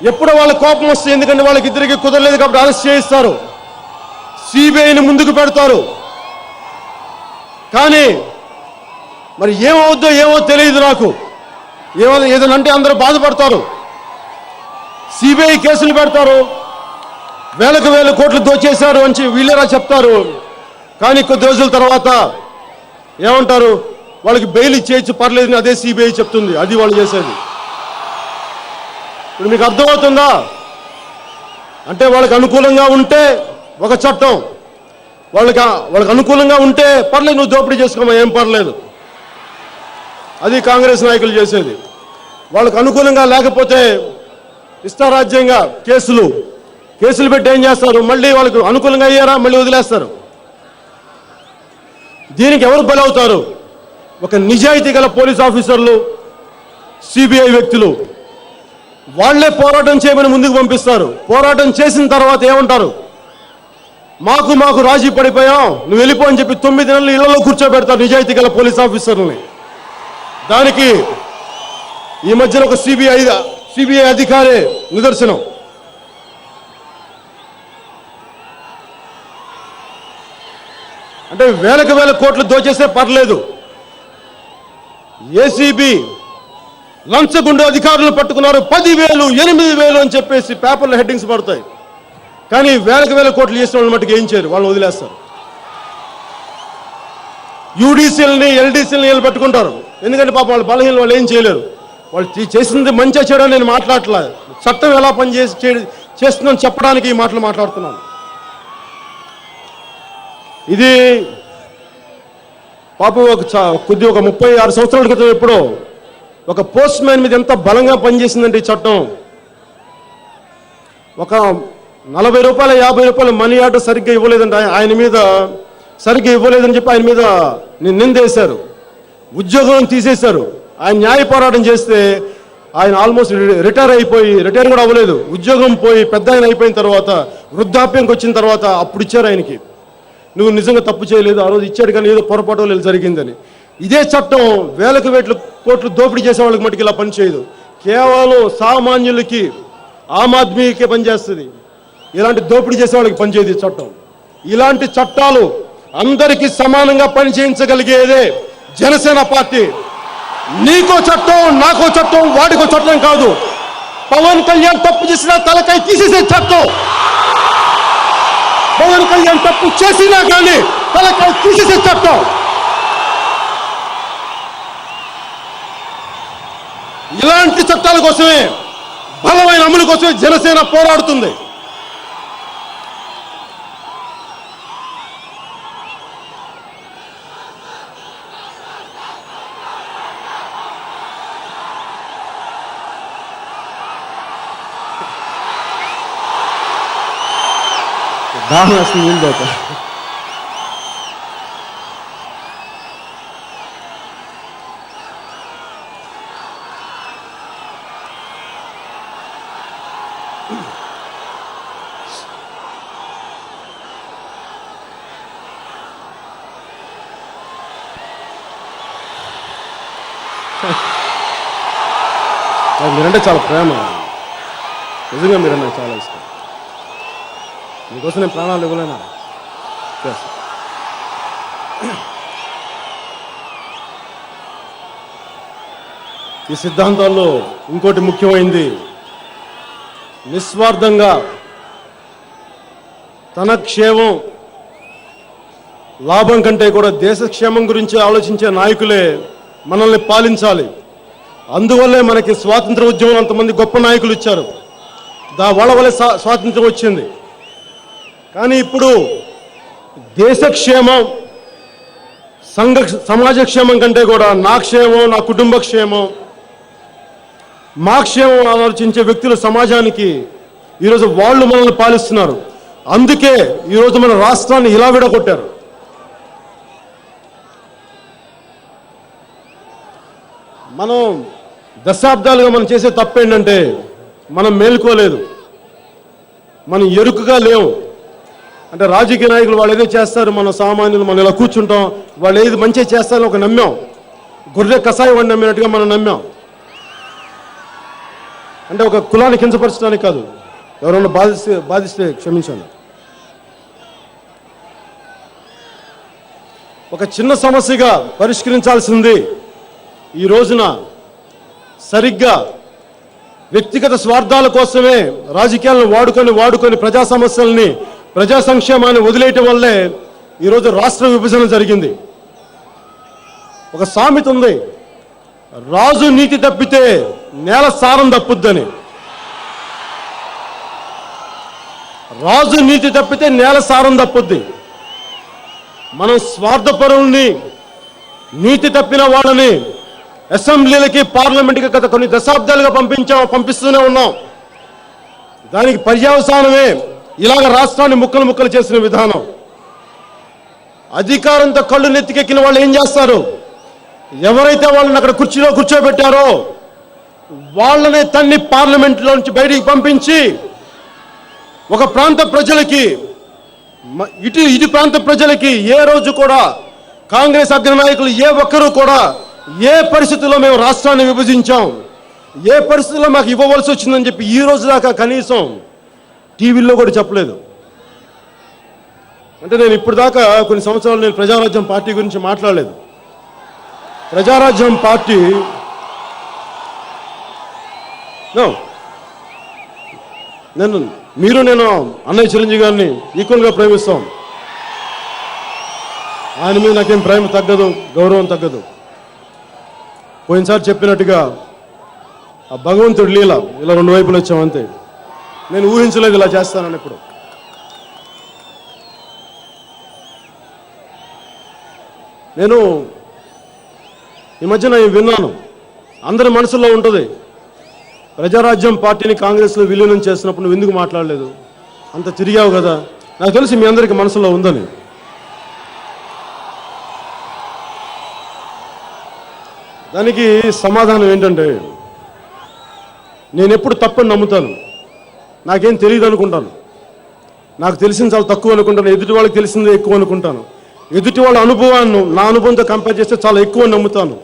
ఎప్పుడో వాళ్ళ కోపం వస్తుంది, ఎందుకంటే వాళ్ళకి ఇద్దరికి కుదరలేదు కాబట్టి అరెస్ట్ చేయిస్తారు, సిబిఐని ముందుకు పెడతారు. కానీ మరి ఏమవుద్దో ఏమో తెలియదు నాకు. ఏదైనా అంటే అందరూ బాధపడతారు. సిబిఐ కేసులు పెడతారు, వేలకు వేల కోట్లు దోచేశారు అని వీళ్ళేరా చెప్తారు. కానీ కొద్ది రోజుల తర్వాత ఏమంటారు? వాళ్ళకి బెయిల్ ఇచ్చేయచ్చు, పర్లేదు, అదే సిబిఐ చెప్తుంది. అది వాళ్ళు చేసేది. ఇప్పుడు మీకు అర్థమవుతుందా? అంటే వాళ్ళకి అనుకూలంగా ఉంటే ఒక చట్టం, వాళ్ళకి అనుకూలంగా ఉంటే పర్లేదు, నువ్వు దోపిడీ చేసుకోమా, ఏం పర్లేదు. అది కాంగ్రెస్ నాయకులు చేసేది. వాళ్ళకు అనుకూలంగా లేకపోతే ఇష్టారాజ్యంగా కేసులు పెట్టి ఏం చేస్తారు? మళ్ళీ వాళ్ళకు అనుకూలంగా అయ్యారా మళ్ళీ వదిలేస్తారు. దీనికి ఎవరు బలవుతారు? ఒక నిజాయితీ గల పోలీస్ ఆఫీసర్లు, సిబిఐ వ్యక్తులు. వాళ్లే పోరాటం చేయమని ముందుకు పంపిస్తారు. పోరాటం చేసిన తర్వాత ఏమంటారు? మాకు రాజీ పడిపోయాం, నువ్వు వెళ్ళిపో అని చెప్పి 9 నెలలు ఇళ్లలో కూర్చోబెడతారు నిజాయితీ గల పోలీస్ ఆఫీసర్లని. దానికి ఈ మధ్యన ఒక సిబిఐ అధికారే నిదర్శనం. అంటే వేలకు వేల కోట్లు దోచేస్తే పర్లేదు, ఏసీబీ లంచగొండ అధికారులను పట్టుకున్నారు, 10,000, 8,000 అని చెప్పేసి పేపర్లో హెడ్డింగ్స్ పడతాయి. కానీ వేలకు వేల కోట్లు చేసిన వాళ్ళు మట్టుకు ఏం చేయరు, వాళ్ళని వదిలేస్తారు. యూడీసీలని, ఎల్డీసీలని పట్టుకుంటారు. ఎందుకంటే పాపం వాళ్ళు బలహీన, వాళ్ళు ఏం చేయలేరు. వాళ్ళు చేసింది మంచిగా చేయడం నేను మాట్లాడట్లా, చట్టం ఎలా చేస్తుందని చెప్పడానికి ఈ మాటలు మాట్లాడుతున్నాను. ఇది పాపం ఒక 36 సంవత్సరాల క్రితం ఎప్పుడో ఒక పోస్ట్ మ్యాన్ మీద ఎంత బలంగా పనిచేసిందంటే ఈ చట్టం. ఒక 40 రూపాయలు 50 రూపాయలు మనీ ఆర్డర్ సరిగ్గా ఇవ్వలేదంటే ఆయన మీద, సరిగ్గా ఇవ్వలేదని చెప్పి ఆయన మీద నిందేశారు, ఉద్యోగం తీసేశారు. ఆయన న్యాయ పోరాటం చేస్తే ఆయన ఆల్మోస్ట్ రిటైర్ కూడా అవ్వలేదు, ఉద్యోగం పోయి పెద్ద ఆయన అయిపోయిన తర్వాత, వృద్ధాప్యంకి వచ్చిన తర్వాత అప్పుడు ఇచ్చారు ఆయనకి, నువ్వు నిజంగా తప్పు చేయలేదు, ఆ రోజు ఇచ్చాడు కానీ ఏదో పొరపాటు జరిగిందని. ఇదే చట్టం వేలకు కోట్లు దోపిడీ చేసే వాళ్ళకి మటుకు ఇలా పనిచేయదు. కేవలం సామాన్యులకి, ఆమ్ ఆద్మీకే పనిచేస్తుంది. ఇలాంటి దోపిడీ చేసే వాళ్ళకి పనిచేయదు ఈ చట్టం. ఇలాంటి చట్టాలు అందరికీ సమానంగా పనిచేయించగలిగేదే జనసేన పార్టీ. నీకో చట్టం, నాకో చట్టం, వాడికో చట్టం కాదు. పవన్ కళ్యాణ్ తప్పు చేసినా తలకాయ తీసేసే చట్టం. పవన్ కళ్యాణ్ తప్పు చేసినా కానీ తలకాయ తీసేసే చట్టం. ఇలాంటి చట్టాల కోసమే, బలమైన అమలు కోసమే జనసేన పోరాడుతుంది. దాహం వస్తుంది, నీళ్ళు తాగుతా. మీరంటే చాలా ప్రేమ, నిజంగా మీరన్నా చాలా ఇష్టం. మీకోసం నేను ప్రాణాలు ఇవ్వలేనా? ఈ సిద్ధాంతాల్లో ఇంకోటి ముఖ్యమైనది, నిస్వార్థంగా తన క్షేమం, లాభం కంటే కూడా దేశ క్షేమం గురించి ఆలోచించే నాయకులే మనల్ని పాలించాలి. అందువల్లే మనకి స్వాతంత్ర ఉద్యమం అంతమంది గొప్ప నాయకులు ఇచ్చారు. వాళ్ళ వల్లే స్వాతంత్రం వచ్చింది. కానీ ఇప్పుడు దేశ క్షేమం, సమాజ క్షేమం కంటే కూడా నా క్షేమం, నా కుటుంబ క్షేమం, మా క్షేమం ఆలోచించే వ్యక్తులు సమాజానికి ఈరోజు వాళ్ళు మనల్ని పాలిస్తున్నారు. అందుకే ఈరోజు మన రాష్ట్రాన్ని ఇలా విడగొట్టారు. మనం దశాబ్దాలుగా మనం చేసే తప్పేంటంటే మనం మేలుకోలేదు, మనం ఎరుకుగా లేవు. అంటే రాజకీయ నాయకులు వాళ్ళు ఏదో చేస్తారు, మనం సామాన్యులు మనం ఇలా కూర్చుంటాం, వాళ్ళు ఏది మంచిగా చేస్తారని ఒక నమ్మాం. గొర్రె కషాయం అని నమ్మినట్టుగా మనం నమ్మాం. అంటే ఒక కులాన్ని కించపరచడానికి కాదు, ఎవరైనా బాధిస్తే క్షమించండి. ఒక చిన్న సమస్యగా పరిష్కరించాల్సింది ఈ రోజున సరిగ్గా వ్యక్తిగత స్వార్థాల కోసమే రాజకీయాలను వాడుకొని ప్రజా సమస్యల్ని, ప్రజా సంక్షేమాన్ని వదిలేయటం వల్లే ఈరోజు రాష్ట్ర విభజన జరిగింది. ఒక సామెత ఉంది, రాజు నీతి తప్పితే నేల సారం తప్పుద్దని. రాజు నీతి తప్పితే నేల సారం తప్పుద్ది. మనం స్వార్థపరుల్ని, నీతి తప్పిన వాళ్ళని అసెంబ్లీలకి, పార్లమెంట్కి గత కొన్ని దశాబ్దాలుగా పంపిస్తూనే ఉన్నాం. దానికి పర్యవసానమే ఇలాగ రాష్ట్రాన్ని ముక్కలు ముక్కలు చేసిన విధానం. అధికారంతో కళ్ళు నెత్తికెక్కిన వాళ్ళు ఏం చేస్తారు, ఎవరైతే వాళ్ళని అక్కడ కుర్చీలో కూర్చోబెట్టారో వాళ్ళనే తన్ని పార్లమెంట్లో నుంచి బయటికి పంపించి ఒక ప్రాంత ప్రజలకి, ఇటు ప్రాంత ప్రజలకి ఏ రోజు కూడా కాంగ్రెస్ అగ్రనాయకులు ఏ ఒక్కరూ కూడా ఏ పరిస్థితుల్లో మేము రాష్ట్రాన్ని విభజించాం, ఏ పరిస్థితుల్లో మాకు ఇవ్వవలసి వచ్చిందని చెప్పి ఈ రోజు దాకా కనీసం టీవీల్లో కూడా చెప్పలేదు. అంటే నేను ఇప్పుడు దాకా కొన్ని సంవత్సరాలు నేను ప్రజారాజ్యం పార్టీ గురించి మాట్లాడలేదు. ప్రజారాజ్యం పార్టీ నేను అన్నయ్య చిరంజీవి గారిని ఈక్వల్గా ప్రేమిస్తాం. ఆయన మీద నాకేం ప్రేమ తగ్గదు, గౌరవం తగ్గదు. పోయినసారి చెప్పినట్టుగా ఆ భగవంతుడి లీల, ఇలా రెండు వైపులు వచ్చాం అంతే. నేను ఊహించలేదు ఇలా చేస్తానని. ఇప్పుడు నేను ఈ మధ్యన విన్నాను, అందరి మనసులో ఉంటుంది, ప్రజారాజ్యం పార్టీని కాంగ్రెస్లో విలీనం చేసినప్పుడు నువ్వు ఎందుకు మాట్లాడలేదు, అంత తిరిగావు కదా. నాకు తెలిసి మీ అందరికీ మనసులో ఉందని. దానికి సమాధానం ఏంటంటే, నేను ఎప్పుడు తప్పని నమ్ముతాను. నాకేం తెలియదు అనుకుంటాను, నాకు తెలిసింది చాలా తక్కువ అనుకుంటాను, ఎదుటి వాళ్ళకి తెలిసిందే ఎక్కువ అనుకుంటాను. ఎదుటి వాళ్ళ అనుభవాన్ని నా అనుభవంతో కంపేర్ చేస్తే చాలా ఎక్కువ నమ్ముతాను.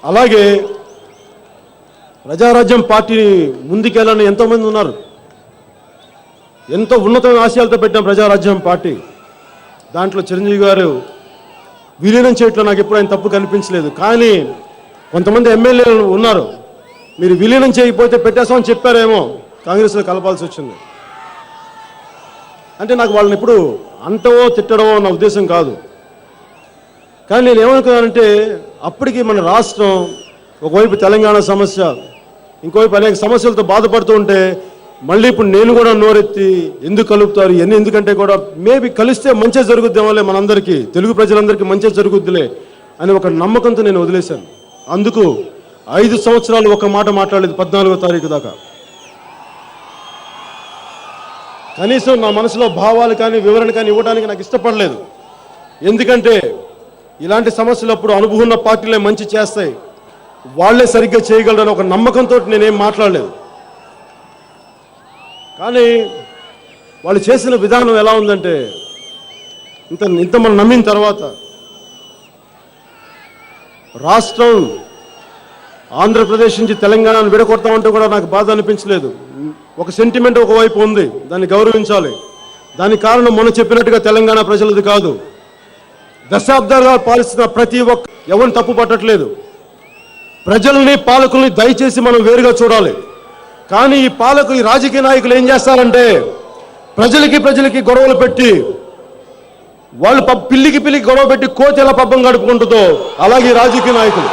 అలాగే ప్రజారాజ్యం పార్టీని ముందుకెళ్ళని ఎంతోమంది ఉన్నారు. ఎంతో ఉన్నతమైన ఆశయాలతో పెట్టిన ప్రజారాజ్యం పార్టీ, దాంట్లో చిరంజీవి గారు విలీనం చేయట్లో నాకు ఎప్పుడు ఆయన తప్పు కనిపించలేదు. కానీ కొంతమంది ఎమ్మెల్యేలు ఉన్నారు, మీరు విలీనం చేయకపోతే పెట్టేస్తామని చెప్పారేమో, కాంగ్రెస్లో కలపాల్సి వచ్చింది. అంటే నాకు వాళ్ళని ఇప్పుడు అంటవో తిట్టడమో నా ఉద్దేశం కాదు. కానీ నేను ఏమనుకున్నానంటే, అప్పటికి మన రాష్ట్రం ఒకవైపు తెలంగాణ సమస్య, ఇంకోవైపు అనేక సమస్యలతో బాధపడుతూ ఉంటే, మళ్ళీ ఇప్పుడు నేను కూడా నోరెత్తి ఎందుకు కలుపుతారు ఇవన్నీ, ఎందుకంటే కూడా మేబీ కలిస్తే మంచి జరుగుద్దేమోలే, మనందరికీ తెలుగు ప్రజలందరికీ మంచి జరుగుద్దిలే అని ఒక నమ్మకంతో నేను వదిలేశాను. అందుకు 5 సంవత్సరాలు ఒక మాట మాట్లాడలేదు 14వ తారీఖు దాకా. కనీసం నా మనసులో భావాలు కానీ వివరణ కానీ ఇవ్వడానికి నాకు ఇష్టపడలేదు. ఎందుకంటే ఇలాంటి సమస్యలు అప్పుడు అనుభవం ఉన్న పార్టీలే మంచి చేస్తాయి, వాళ్లే సరిగ్గా చేయగలరని ఒక నమ్మకంతో నేనేం మాట్లాడలేదు. కానీ వాళ్ళు చేసిన విధానం ఎలా ఉందంటే, ఇంత మనం నమ్మిన తర్వాత రాష్ట్రం ఆంధ్రప్రదేశ్ నుంచి తెలంగాణను విడగొడతామంటే కూడా నాకు బాధ అనిపించలేదు. ఒక సెంటిమెంట్ ఒకవైపు ఉంది, దాన్ని గౌరవించాలి. దానికి కారణం మనం చెప్పినట్టుగా తెలంగాణ ప్రజలది కాదు. దశాబ్దాలుగా పాలిస్తున్న ప్రతి ఒక్క ఎవరిని తప్పు పట్టట్లేదు. ప్రజల్ని పాలకుల్ని దయచేసి మనం వేరుగా చూడాలి. కానీ ఈ రాజకీయ నాయకులు ఏం చేస్తారంటే, ప్రజలకి గొడవలు పెట్టి, వాళ్ళు పిల్లికి గొడవ పెట్టి కోతి ఎలా పబ్బం గడుపుకుంటుందో అలాగే రాజకీయ నాయకులు.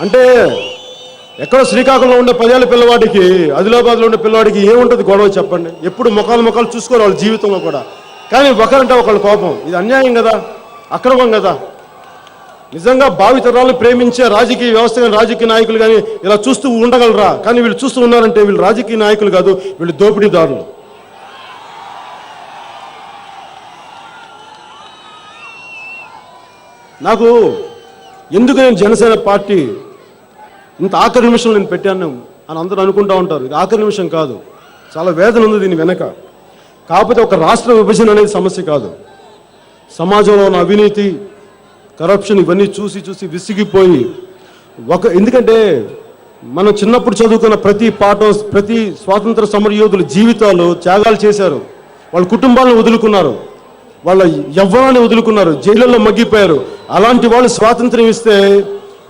అంటే ఎక్కడో శ్రీకాకుళంలో ఉండే 10 ఏళ్ల పిల్లవాడికి, ఆదిలాబాద్లో ఉండే పిల్లవాడికి ఏముంటుంది గొడవ చెప్పండి? ఎప్పుడు ముఖాలు చూసుకోరు వాళ్ళ జీవితంలో కూడా. కానీ ఒకరంటే ఒకళ్ళ కోపం, ఇది అన్యాయం కదా, అక్రమం కదా. నిజంగా భావితరాలను ప్రేమించే రాజకీయ వ్యవస్థ కానీ రాజకీయ నాయకులు కానీ ఇలా చూస్తూ ఉండగలరా? కానీ వీళ్ళు చూస్తూ ఉన్నారంటే వీళ్ళు రాజకీయ నాయకులు కాదు, వీళ్ళు దోపిడీదారులు. నాకు ఎందుకు నేను జనసేన పార్టీ ఇంత ఆఖరి నిమిషం నేను పెట్టాను అని అందరూ అనుకుంటూ ఉంటారు. ఇది ఆఖరి నిమిషం కాదు, చాలా వేదన ఉంది దీని వెనక. కాకపోతే ఒక రాష్ట్ర విభజన అనేది సమస్య కాదు. సమాజంలో ఉన్న అవినీతి, కరప్షన్ ఇవన్నీ చూసి విసిగిపోయి ఎందుకంటే మనం చిన్నప్పుడు చదువుకున్న ప్రతి పాఠం, ప్రతి స్వాతంత్ర సమరయోధుల జీవితాలు త్యాగాలు చేశారు, వాళ్ళ కుటుంబాలను వదులుకున్నారు, వాళ్ళ యవ్వనాన్ని వదులుకున్నారు, జైళ్ళల్లో మగ్గిపోయారు. అలాంటి వాళ్ళు స్వాతంత్రం ఇస్తే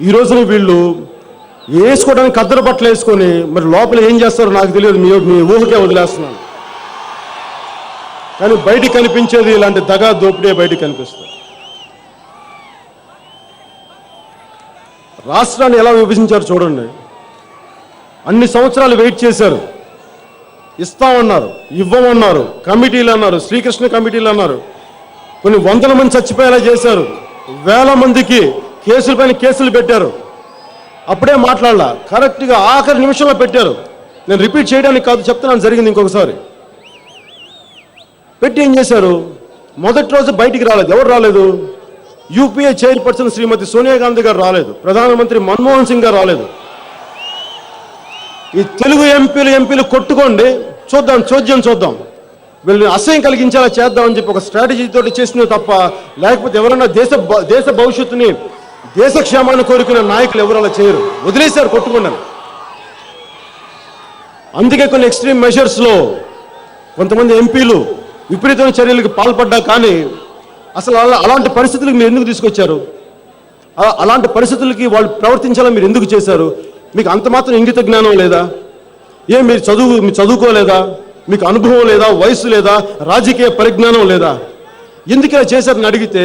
ఈ రోజున వీళ్ళు వేసుకోవడానికి కద్దరు బట్టలు వేసుకొని మరి లోపల ఏం చేస్తారో నాకు తెలియదు, మీ ఊహకే వదిలేస్తున్నాను. కానీ బయటికి కనిపించేది ఇలాంటి దగా దోపిడే బయటికి కనిపిస్తుంది. రాష్ట్రాన్ని ఎలా విభజించారు చూడండి. అన్ని సంవత్సరాలు వెయిట్ చేశారు, ఇస్తామన్నారు, ఇవ్వమన్నారు, కమిటీలు అన్నారు, శ్రీకృష్ణ కమిటీలు అన్నారు, కొన్ని 100 మంది చచ్చిపోయేలా చేశారు, 1000 మందికి కేసులపైన కేసులు పెట్టారు. అప్పుడే మాట్లాడాల, కరెక్ట్గా ఆఖరి నిమిషంలో పెట్టారు. నేను రిపీట్ చేయడానికి కాదు చెప్తున్నాను, జరిగింది ఇంకొకసారి. పెట్టి ఏం చేశారు, మొదటి రోజు బయటికి రాలేదు. ఎవరు రాలేదు? యూపీఏ చైర్పర్సన్ శ్రీమతి సోనియా గాంధీ గారు రాలేదు, ప్రధానమంత్రి మన్మోహన్ సింగ్ గారు రాలేదు. ఈ తెలుగు ఎంపీలు కొట్టుకోండి, చూద్దాం, వీళ్ళని అసహ్యం కలిగించేలా చేద్దామని చెప్పి ఒక స్ట్రాటజీతో చేసింది తప్ప, లేకపోతే ఎవరైనా దేశ భవిష్యత్తుని, దేశ క్షేమాన్ని కోరుకునే నాయకులు ఎవరు అలా చేయరు. వదిలేశారు, కొట్టుకున్నారు. అందుకే కొన్ని ఎక్స్ట్రీమ్ మెజర్స్లో కొంతమంది ఎంపీలు విపరీతమైన చర్యలకు పాల్పడ్డా. కానీ అసలు అలాంటి పరిస్థితులకు మీరు ఎందుకు తీసుకొచ్చారు? అలాంటి పరిస్థితులకి వాళ్ళు ప్రవర్తించాలని మీరు ఎందుకు చేశారు? మీకు అంత మాత్రం ఇంగిత జ్ఞానం లేదా? మీరు చదువుకోలేదా? మీకు అనుభవం లేదా? వయసు లేదా? రాజకీయ పరిజ్ఞానం లేదా? ఎందుకు ఇలా చేశారని అడిగితే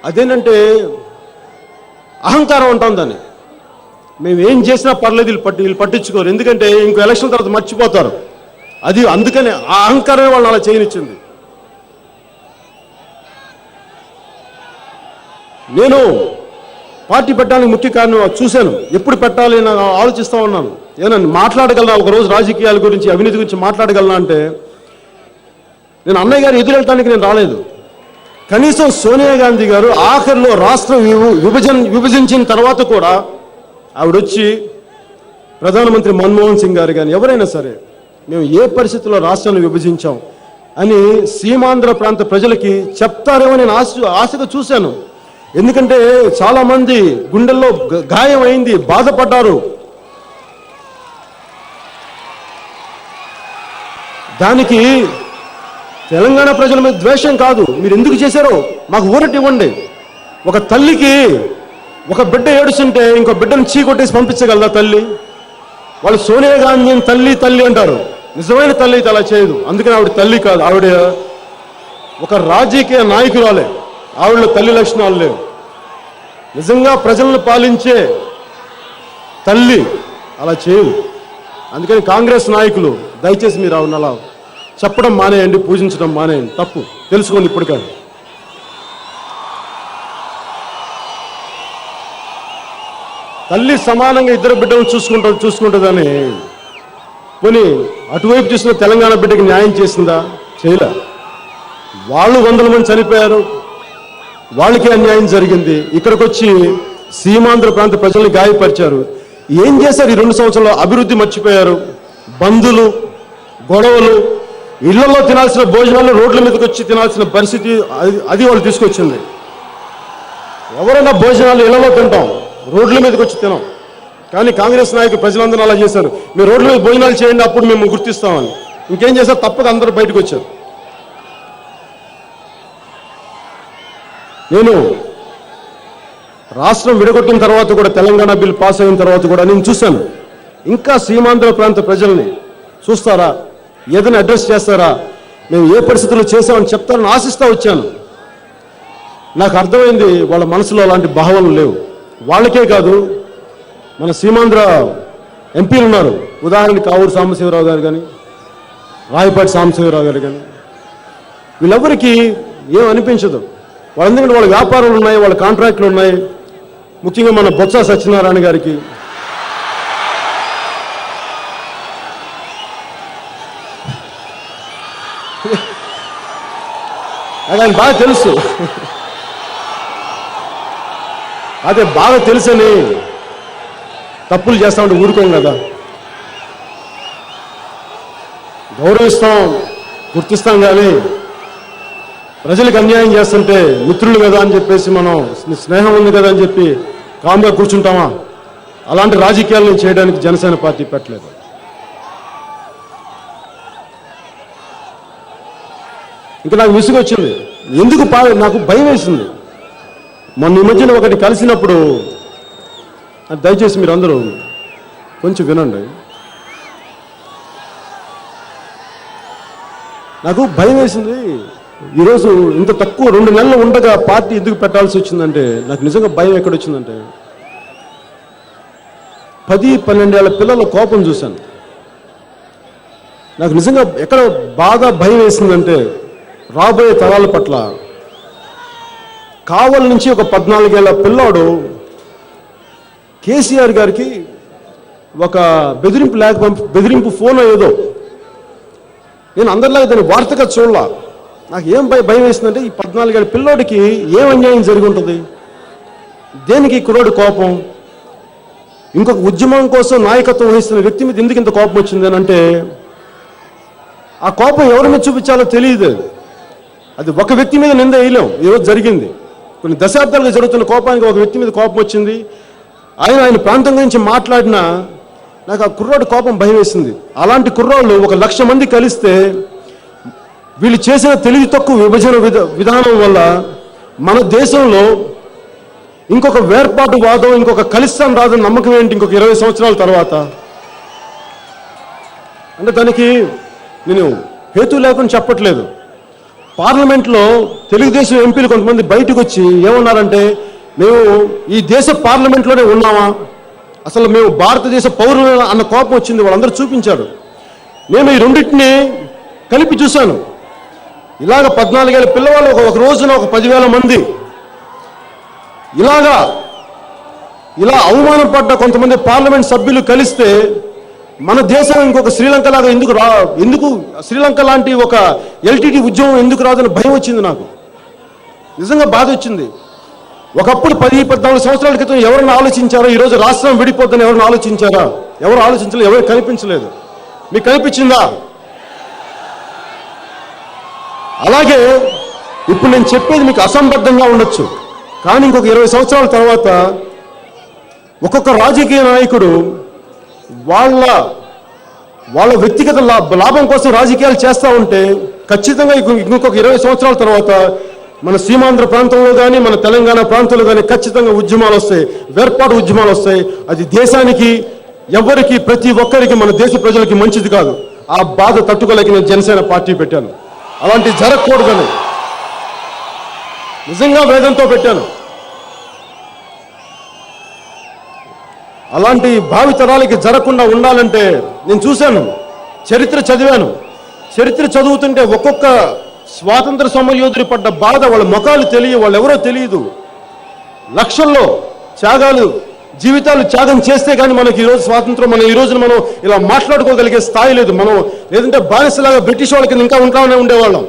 అదేంటంటే అహంకారం అంటాం దాన్ని. మేము ఏం చేసినా పర్లేదు, వీళ్ళు పట్టించుకోరు, ఎందుకంటే ఇంకో ఎలక్షన్ తర్వాత మర్చిపోతారు. అది అందుకనే ఆ అహంకారమే వాళ్ళు అలా చేయనిచ్చింది. నేను పార్టీ పెట్టడానికి ముఖ్య కారణం చూశాను, ఎప్పుడు పెట్టాలి నాకు ఆలోచిస్తూ ఉన్నాను. ఏమన్నా మాట్లాడగలనా ఒకరోజు రాజకీయాల గురించి, అవినీతి గురించి మాట్లాడగలనా అంటే, నేను అన్నయ్య గారు ఎదురెళ్ళటానికి నేను రాలేదు. కనీసం సోనియా గాంధీ గారు ఆఖరిలో రాష్ట్రం విభజించిన తర్వాత కూడా ఆవిడొచ్చి ప్రధానమంత్రి మన్మోహన్ సింగ్ గారు కానీ ఎవరైనా సరే, మేము ఏ పరిస్థితుల్లో రాష్ట్రాన్ని విభజించాం అని సీమాంధ్ర ప్రాంత ప్రజలకి చెప్తారేమో నేను ఆశగా చూశాను. ఎందుకంటే చాలా మంది గుండెల్లో గాయం అయింది, బాధపడ్డారు. దానికి తెలంగాణ ప్రజల మీద ద్వేషం కాదు, మీరు ఎందుకు చేశారో మాకు ఊరట ఇవ్వండి. ఒక తల్లికి ఒక బిడ్డ ఏడుస్తుంటే ఇంకో బిడ్డను చీకొట్టేసి పంపించగలదా తల్లి? వాళ్ళు సోనియా గాంధీని తల్లి తల్లి అంటారు, నిజమైన తల్లి అయితే అలా చేయదు. అందుకని ఆవిడ తల్లి కాదు, ఆవిడ ఒక రాజకీయ నాయకురాలే, ఆవిడలో తల్లి లక్షణాలు లేవు. నిజంగా ప్రజలను పాలించే తల్లి అలా చేయదు. అందుకని కాంగ్రెస్ నాయకులు దయచేసి మీరు ఆవిడ అలా చెప్పడం మానేయండి, పూజించడం మానేయండి, తప్పు తెలుసుకోండి ఇప్పటికే. తల్లి సమానంగా ఇద్దరు బిడ్డలను చూసుకుంటుందని పోనీ అటువైపు చూసిన తెలంగాణ బిడ్డకి న్యాయం చేసిందా? చేయలే. వాళ్ళు 100 మంది చనిపోయారు, వాళ్ళకి అన్యాయం జరిగింది. ఇక్కడికి వచ్చి సీమాంధ్ర ప్రాంత ప్రజల్ని గాయపరిచారు. ఏం చేశారు? ఈ 2 సంవత్సరాల్లో అభివృద్ధి మర్చిపోయారు. బంధులు, గొడవలు, ఇళ్లలో తినాల్సిన భోజనాలు రోడ్ల మీదకి వచ్చి తినాల్సిన పరిస్థితి అది వాళ్ళు తీసుకొచ్చింది. ఎవరైనా భోజనాలు ఇళ్లలో తింటాం, రోడ్ల మీదకి వచ్చి తినాం. కానీ కాంగ్రెస్ నాయకులు ప్రజలందరూ అలా చేశారు. మీరు రోడ్ల మీద భోజనాలు చేయండి, అప్పుడు మేము గుర్తిస్తామని. ఇంకేం చేశారు? తప్పక అందరూ బయటకు వచ్చారు. నేను రాష్ట్రం విడగొట్టిన తర్వాత కూడా, తెలంగాణ బిల్ పాస్ అయిన తర్వాత కూడా నేను చూశాను, ఇంకా సీమాంధ్ర ప్రాంత ప్రజల్ని చూస్తారా, ఏదైనా అడ్రస్ చేస్తారా, మేము ఏ పరిస్థితుల్లో చేసామని చెప్తారని ఆశిస్తూ వచ్చాను. నాకు అర్థమైంది వాళ్ళ మనసులో అలాంటి భావనలు లేవు. వాళ్ళకే కాదు, మన సీమాంధ్ర ఎంపీలు ఉన్నారు, ఉదాహరణకి కావూరు సాంబశివరావు గారు కానీ, రాయపాటి సాంబశివరావు గారు కానీ, వీళ్ళెవరికి ఏం అనిపించదు. వాళ్ళందుకంటే వాళ్ళ వ్యాపారాలు ఉన్నాయి, వాళ్ళ కాంట్రాక్టులు ఉన్నాయి. ముఖ్యంగా మన బొత్స సత్యనారాయణ గారికి ఆయన బాగా తెలుసు. అదే బాగా తెలుసని తప్పులు చేస్తా ఉంటే ఊరుకోం కదా, గౌరవిస్తాం, గుర్తిస్తాం. కానీ ప్రజలకు అన్యాయం చేస్తుంటే మిత్రులు కదా అని చెప్పేసి, మనం స్నేహం ఉంది కదా అని చెప్పి కామ్గా కూర్చుంటామా? అలాంటి రాజకీయాలను చేయడానికి జనసేన పార్టీ పెట్టలేదు. ఇంకా నాకు విసుగు వచ్చింది, ఎందుకు నాకు భయం వేసింది. మొన్న ఈ మధ్యన ఒకటి కలిసినప్పుడు, దయచేసి మీరు అందరూ కొంచెం వినండి, నాకు భయం వేసింది. ఈరోజు ఇంత తక్కువ 2 నెలలు ఉండగా పార్టీ ఎందుకు పెట్టాల్సి వచ్చిందంటే, నాకు నిజంగా భయం ఎక్కడొచ్చిందంటే, 10-12 ఏళ్ల పిల్లల కోపం చూశాను. నాకు నిజంగా ఎక్కడ బాగా భయం వేసిందంటే, రాబోయే తరాల పట్ల. కావలి నుంచి ఒక 14 ఏళ్ల పిల్లాడు కేసీఆర్ గారికి ఒక బెదిరింపు ఫోన్ ఏదో, నేను అందరిలాగా దాన్ని వార్తగా చూడలా. నాకు ఏం భయం వేసిందంటే, ఈ 14 ఏళ్ల పిల్లోడికి ఏం అన్యాయం జరిగి ఉంటుంది? దేనికి కుర్రోడి కోపం? ఇంకొక ఉద్యమం కోసం నాయకత్వం వహిస్తున్న వ్యక్తి మీద ఎందుకు ఇంత కోపం వచ్చింది అని అంటే, ఆ కోపం ఎవరి మీద చూపించాలో తెలియదు. అది ఒక వ్యక్తి మీద నింద వేయలేం. ఈరోజు జరిగింది, కొన్ని దశాబ్దాలుగా జరుగుతున్న కోపానికి ఒక వ్యక్తి మీద కోపం వచ్చింది. ఆయన ప్రాంతం గురించి మాట్లాడినా నాకు ఆ కుర్రోడి కోపం భయం వేసింది. అలాంటి కుర్రోళ్ళు 1,00,000 మంది కలిస్తే, వీళ్ళు చేసిన తెలివి తక్కువ విభజన విధానం వల్ల మన దేశంలో ఇంకొక వేర్పాటు వాదం, ఇంకొక కలిస్తాం రాదని నమ్మకం ఏంటి ఇంకొక 20 సంవత్సరాల తర్వాత? అంటే దానికి నేను హేతు లేకుండా చెప్పట్లేదు. పార్లమెంట్లో తెలుగుదేశం ఎంపీలు కొంతమంది బయటకు వచ్చి ఏమన్నారంటే, మేము ఈ దేశ పార్లమెంట్లోనే ఉన్నామా, అసలు మేము భారతదేశ పౌరులు అన్న కోపం వచ్చింది. వాళ్ళందరూ చూపించారు. నేను ఈ రెండింటిని కలిపి చూశాను. ఇలాగ 14 ఏళ్ల పిల్లవాళ్ళు ఒక రోజున ఒక 10,000 మంది ఇలా అవమానపడ్డ కొంతమంది పార్లమెంట్ సభ్యులు కలిస్తే, మన దేశం ఇంకొక శ్రీలంక లాగా ఎందుకు శ్రీలంక లాంటి ఒక ఎల్టీటీ ఉద్యమం ఎందుకు రాదని భయం వచ్చింది. నాకు నిజంగా బాధ వచ్చింది. ఒకప్పుడు 10-14 సంవత్సరాల క్రితం ఎవరైనా ఆలోచించారో ఈరోజు రాష్ట్రం విడిపోద్దని ఎవరైనా ఆలోచించారా? ఎవరు ఆలోచించలేదు, ఎవరు కనిపించలేదు. మీకు కనిపించిందా? అలాగే ఇప్పుడు నేను చెప్పేది మీకు అసంబద్ధంగా ఉండొచ్చు, కానీ ఇంకొక 20 సంవత్సరాల తర్వాత ఒక్కొక్క రాజకీయ నాయకుడు వాళ్ళ వ్యక్తిగత లాభం కోసం రాజకీయాలు చేస్తూ ఉంటే ఖచ్చితంగా ఇంకొక 20 సంవత్సరాల తర్వాత మన సీమాంధ్ర ప్రాంతంలో కానీ మన తెలంగాణ ప్రాంతంలో కానీ ఖచ్చితంగా ఉద్యమాలు వస్తాయి, వేర్పాటు ఉద్యమాలు వస్తాయి. అది దేశానికి ఎవరికి ప్రతి ఒక్కరికి మన దేశ ప్రజలకి మంచిది కాదు. ఆ బాధ తట్టుకోలేక నేను జనసేన పార్టీ పెట్టాను. అలాంటి జరగకూడదని నిజంగా వేదంతో పెట్టాను. అలాంటి భావితరాలకి జరగకుండా ఉండాలంటే నేను చూశాను, చరిత్ర చదివాను. చరిత్ర చదువుతుంటే ఒక్కొక్క స్వాతంత్ర సమరయోధుడి పడ్డ బాధ, వాళ్ళ ముఖాలు తెలియదు, వాళ్ళు ఎవరో తెలియదు. లక్షల్లో త్యాగాలు, జీవితాలు త్యాగం చేస్తే కానీ మనకి ఈరోజు స్వాతంత్రం, ఈ రోజున మనం ఇలా మాట్లాడుకోగలిగే స్థాయి లేదు. మనం లేదంటే బానిసలాగా బ్రిటిష్ వాళ్ళకి ఇంకా ఉంటామనే ఉండేవాళ్ళం.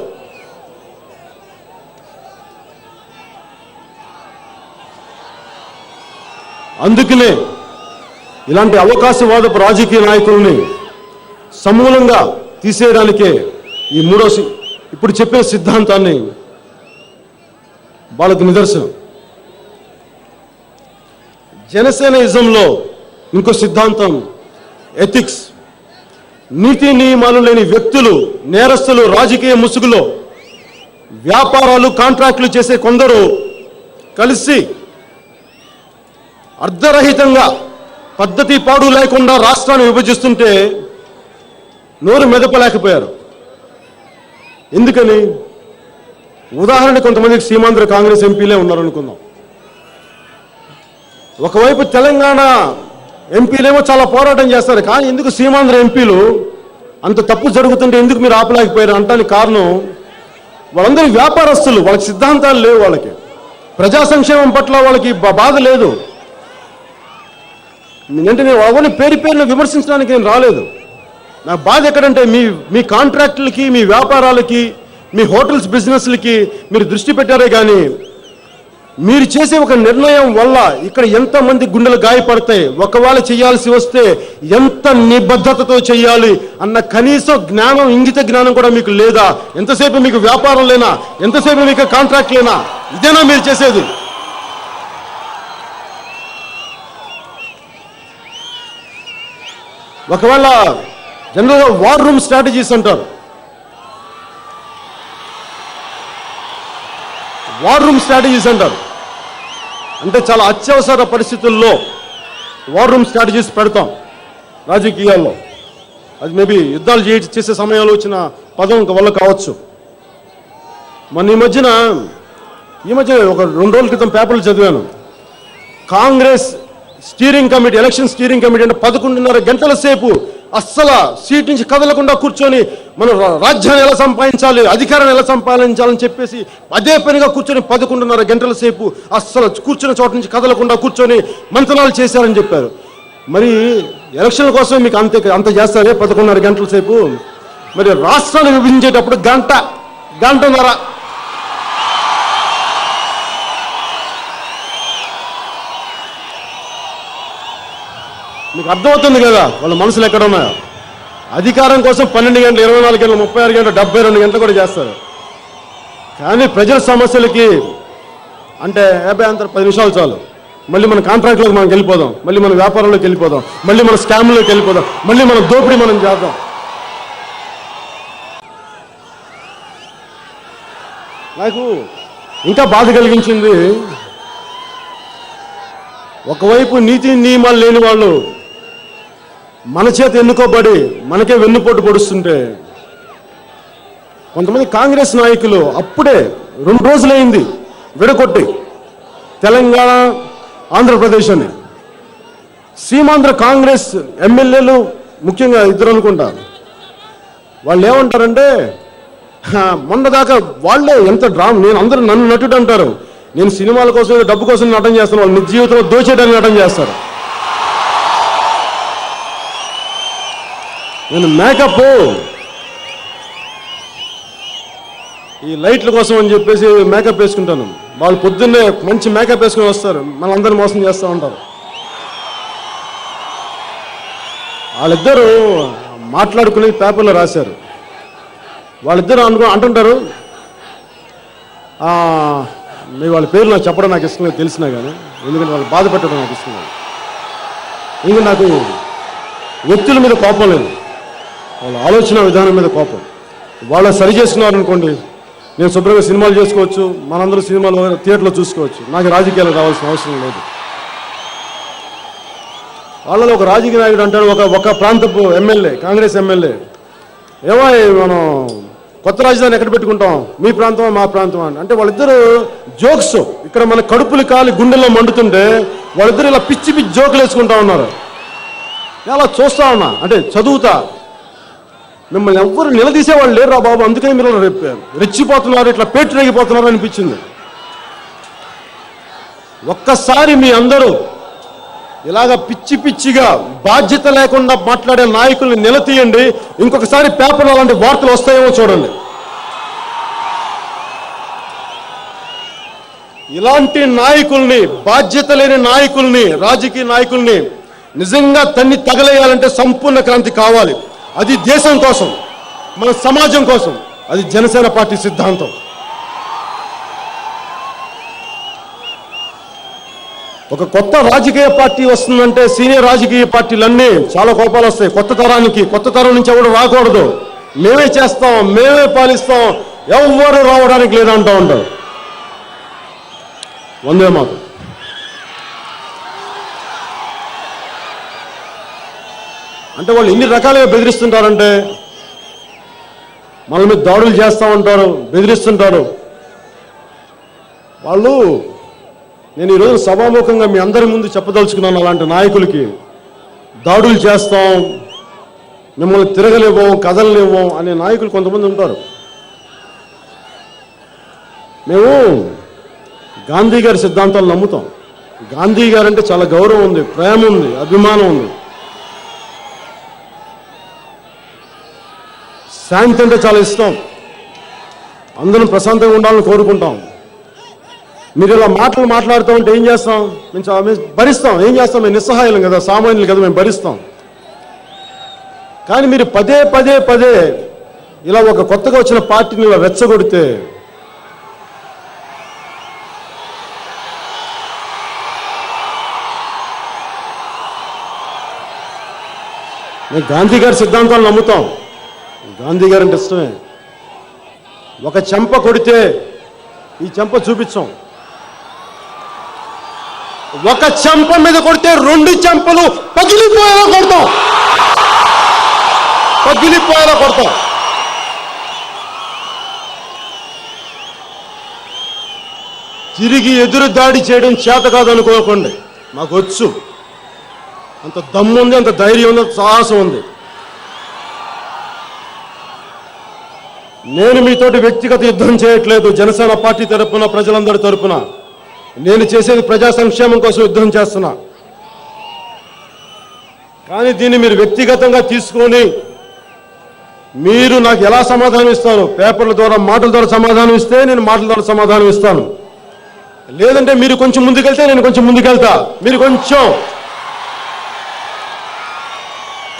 అందుకనే ఇలాంటి అవకాశవాదపు రాజకీయ నాయకుల్ని సమూలంగా తీసేయడానికే ఈ ఇప్పుడు చెప్పే సిద్ధాంతాన్ని వాళ్ళకు నిదర్శనం. జనసేనయిజంలో ఇంకో సిద్ధాంతం ఎథిక్స్. నీతి నియమాలు లేని వ్యక్తులు, నేరస్తులు, రాజకీయ ముసుగులో వ్యాపారాలు, కాంట్రాక్టులు చేసే కొందరు కలిసి అర్ధరహితంగా పద్ధతి పాడు లేకుండా రాష్ట్రాన్ని విభజిస్తుంటే నోరు మెదపలేకపోయారు. ఎందుకని? ఉదాహరణ, కొంతమందికి సీమాంధ్ర కాంగ్రెస్ ఎంపీలే ఉన్నారనుకుందాం. ఒకవైపు తెలంగాణ ఎంపీలేమో చాలా పోరాటం చేస్తారు, కానీ ఎందుకు సీమాంధ్ర ఎంపీలు అంత తప్పు జరుగుతుంటే ఎందుకు మీరు ఆపలేకపోయారు అంటానికి కారణం వాళ్ళందరూ వ్యాపారస్తులు. వాళ్ళకి సిద్ధాంతాలు లేవు, వాళ్ళకి ప్రజా సంక్షేమం పట్ల వాళ్ళకి బాధ లేదు. అంటే నేను ఎవరిని పేరును విమర్శించడానికి నేను రాలేదు. నా బాధ ఎక్కడంటే మీ కాంట్రాక్టులకి, మీ వ్యాపారాలకి, మీ హోటల్స్ బిజినెస్లకి మీరు దృష్టి పెట్టారే కానీ మీరు చేసే ఒక నిర్ణయం వల్ల ఇక్కడ ఎంతమంది గుండెలు గాయపడతాయి, ఒకవేళ చేయాల్సి వస్తే ఎంత నిబద్ధతతో చేయాలి అన్న కనీసం జ్ఞానం, ఇంగిత జ్ఞానం కూడా మీకు లేదా? ఎంతసేపు మీకు వ్యాపారం లేనా? ఎంతసేపు మీకు కాంట్రాక్ట్ లేనా? ఇదేనా మీరు చేసేది? ఒకవేళ జనరల్గా వార్ రూమ్ స్ట్రాటజీస్ అంటారు. వార్ రూమ్ స్ట్రాటజీస్ అంటారు అంటే చాలా అత్యవసర పరిస్థితుల్లో వార్ రూమ్ స్ట్రాటజీస్ పెడతాం రాజకీయాల్లో. అది మేబీ యుద్ధాలు చేసే సమయంలో వచ్చిన పదం వల్ల కావచ్చు. ఈ మధ్య ఒక 2 రోజుల క్రితం పేపర్లు చదివాను. Congress steering committee, election steering committee అంటే 11:30 గంటల సేపు అస్సలు సీట్ నుంచి కదలకుండా కూర్చొని మనం రాజ్యాన్ని ఎలా సంపాదించాలి, అధికారాన్ని ఎలా సంపాదించాలని చెప్పేసి అదే పనిగా కూర్చొని 11:30 గంటల సేపు అస్సలు కూర్చున్న చోట నుంచి కదలకుండా కూర్చొని మంతనాలు చేశారని చెప్పారు. మరి ఎలక్షన్ల కోసం మీకు అంత చేస్తారే 11:30 గంటల సేపు? మరి రాష్ట్రాన్ని విభజించేటప్పుడు గంటన్నర మీకు అర్థమవుతుంది కదా వాళ్ళ మనసులు ఎక్కడ ఉన్నాయో. అధికారం కోసం 12 గంటలు, 24 గంటలు, 36 గంటలు, 72 గంటలు కూడా చేస్తారు. కానీ ప్రజల సమస్యలకి అంటే 10 నిమిషాలు చాలు. మళ్ళీ మన కాంట్రాక్ట్లోకి మనం వెళ్ళిపోదాం, మళ్ళీ మన వ్యాపారంలోకి వెళ్ళిపోదాం, మళ్ళీ మన స్కామ్లోకి వెళ్ళిపోదాం, మళ్ళీ మన దోపిడీ మనం చేద్దాం. నాకు ఇంకా బాధ కలిగించింది, ఒకవైపు నీతి నియమాలు లేని వాళ్ళు మన చేత ఎన్నుకోబడి మనకే వెన్నుపోటు పొడుస్తుంటే కొంతమంది కాంగ్రెస్ నాయకులు అప్పుడే 2 రోజులైంది విడగొట్టి తెలంగాణ, ఆంధ్రప్రదేశ్ అని. సీమాంధ్ర కాంగ్రెస్ ఎమ్మెల్యేలు ముఖ్యంగా 2 అనుకుంటారు. వాళ్ళు ఏమంటారంటే మొన్నదాకా వాళ్ళే ఎంత అందరూ నన్ను నటుడు అంటారు, నేను సినిమాల కోసం, డబ్బు కోసం నటన చేస్తాను, వాళ్ళు నిజ జీవితంలో దోచేయడానికి నటన చేస్తారు. నేను మేకప్ ఈ లైట్ల కోసం అని చెప్పేసి మేకప్ వేసుకుంటాను. వాళ్ళు పొద్దున్నే మంచి మేకప్ వేసుకొని వస్తారు, మనందరినీ మోసం చేస్తూ ఉంటారు. వాళ్ళిద్దరూ మాట్లాడుకుని పేపర్లో రాశారు. వాళ్ళిద్దరూ అంటుంటారు, మీ వాళ్ళ పేరు నాకు చెప్పడం నాకు ఇష్టం లేదు, తెలిసినా కానీ, ఎందుకంటే వాళ్ళు బాధ పెట్టడం నాకు ఇష్టం లేదు. ఇంకా నాకు వ్యక్తుల మీద కోపం లేదు, వాళ్ళ ఆలోచన విధానం మీద కోపం. వాళ్ళ సరి చేసుకున్నారు అనుకోండి, నేను శుభ్రంగా సినిమాలు చేసుకోవచ్చు, మనందరూ సినిమాలు థియేటర్లో చూసుకోవచ్చు, నాకు రాజకీయాలకు రావాల్సిన అవసరం లేదు. వాళ్ళలో ఒక రాజకీయ నాయకుడు అంటాడు, ఒక ప్రాంతపు ఎమ్మెల్యే, కాంగ్రెస్ ఎమ్మెల్యే, ఏమో మనం కొత్త రాజధాని ఎక్కడ పెట్టుకుంటాం, మీ ప్రాంతమా మా ప్రాంతమా అంటే వాళ్ళిద్దరు జోక్స్ ఇక్కడ మన కడుపులు కాలి గుండెల్లో మండుతుంటే వాళ్ళిద్దరు ఇలా పిచ్చి పిచ్చి జోకులు వేసుకుంటా ఉన్నారు. అలా చూస్తా ఉన్నా, అంటే చదువుతా, మిమ్మల్ని ఎవ్వరు నిలదీసేవాళ్ళు లేరు రా బాబు, అందుకని మీరు రెచ్చిపోతున్నారు, ఇట్లా పేటరేగిపోతున్నారు అనిపించింది. ఒక్కసారి మీ అందరూ ఇలాగ పిచ్చి పిచ్చిగా బాధ్యత లేకుండా మాట్లాడే నాయకుల్ని నిలతీయండి, ఇంకొకసారి పేపర్లో అలాంటి వార్తలు వస్తాయేమో చూడండి. ఇలాంటి నాయకుల్ని, బాధ్యత లేని నాయకుల్ని, రాజకీయ నాయకుల్ని నిజంగా తన్ని తగలేయాలంటే సంపూర్ణ క్రాంతి కావాలి. అది దేశం కోసం, మన సమాజం కోసం. అది జనసేన పార్టీ సిద్ధాంతం. ఒక కొత్త రాజకీయ పార్టీ వస్తుందంటే సీనియర్ రాజకీయ పార్టీలన్నీ చాలా కోపాలు వస్తాయి. కొత్త తరం నుంచి ఎవరు రాకూడదు, మేమే చేస్తాం, మేమే పాలిస్తాం, ఎవరు రావడానికి లేదంటూ ఉంటారు. వందే మాకు అంటే వాళ్ళు ఎన్ని రకాలుగా బెదిరిస్తుంటారంటే, మన మీద దాడులు చేస్తూ ఉంటారు, బెదిరిస్తుంటారు. వాళ్ళు, నేను ఈరోజు సభాముఖంగా మీ అందరి ముందు చెప్పదలుచుకున్నాను, అలాంటి నాయకులకి దాడులు చేస్తాం, మిమ్మల్ని తిరగలేవ్వం, కదలనివ్వం అనే నాయకులు కొంతమంది ఉంటారు. మేము గాంధీ గారి సిద్ధాంతాలు నమ్ముతాం. గాంధీ గారు అంటే చాలా గౌరవం ఉంది, ప్రేమ ఉంది, అభిమానం ఉంది. శాంతి అంటే చాలా ఇష్టం, అందరం ప్రశాంతంగా ఉండాలని కోరుకుంటాం. మీరు ఇలా మాట్లాడుతూ ఉంటే ఏం చేస్తాం, మేము భరిస్తాం. ఏం చేస్తాం, మేము నిస్సహాయం కదా, సామాన్యులు కదా, మేము భరిస్తాం. కానీ మీరు పదే పదే పదే ఇలా ఒక కొత్తగా వచ్చిన పార్టీని ఇలా రెచ్చగొడితే, మేము గాంధీ గారి సిద్ధాంతాలు నమ్ముతాం, గాంధీ గారు అంటే ఇష్టమే. ఒక చెంప కొడితే ఈ చెంప చూపించాం, ఒక చెంప మీద కొడితే 2 చెంపలు పగిలిపోయేలా కొడతాం, పగిలిపోయేలా కొడతాం. తిరిగి ఎదురు దాడి చేయడం చేత కాదనుకోకండి, మాకు వచ్చు, అంత దమ్ము ఉంది, అంత ధైర్యం ఉంది, అంత సాహసం ఉంది. నేను మీతోటి వ్యక్తిగత యుద్ధం చేయట్లేదు, జనసేన పార్టీ తరపున, ప్రజలందరి తరపున నేను చేసేది ప్రజా సంక్షేమం కోసం యుద్ధం చేస్తున్నా. కానీ దీన్ని మీరు వ్యక్తిగతంగా తీసుకొని మీరు నాకు ఎలా సమాధానం ఇస్తారు, పేపర్ల ద్వారా, మాటల ద్వారా సమాధానం ఇస్తే నేను మాటల ద్వారా సమాధానం ఇస్తాను. లేదంటే మీరు కొంచెం ముందుకెళ్తే నేను కొంచెం ముందుకెళ్తా, మీరు కొంచెం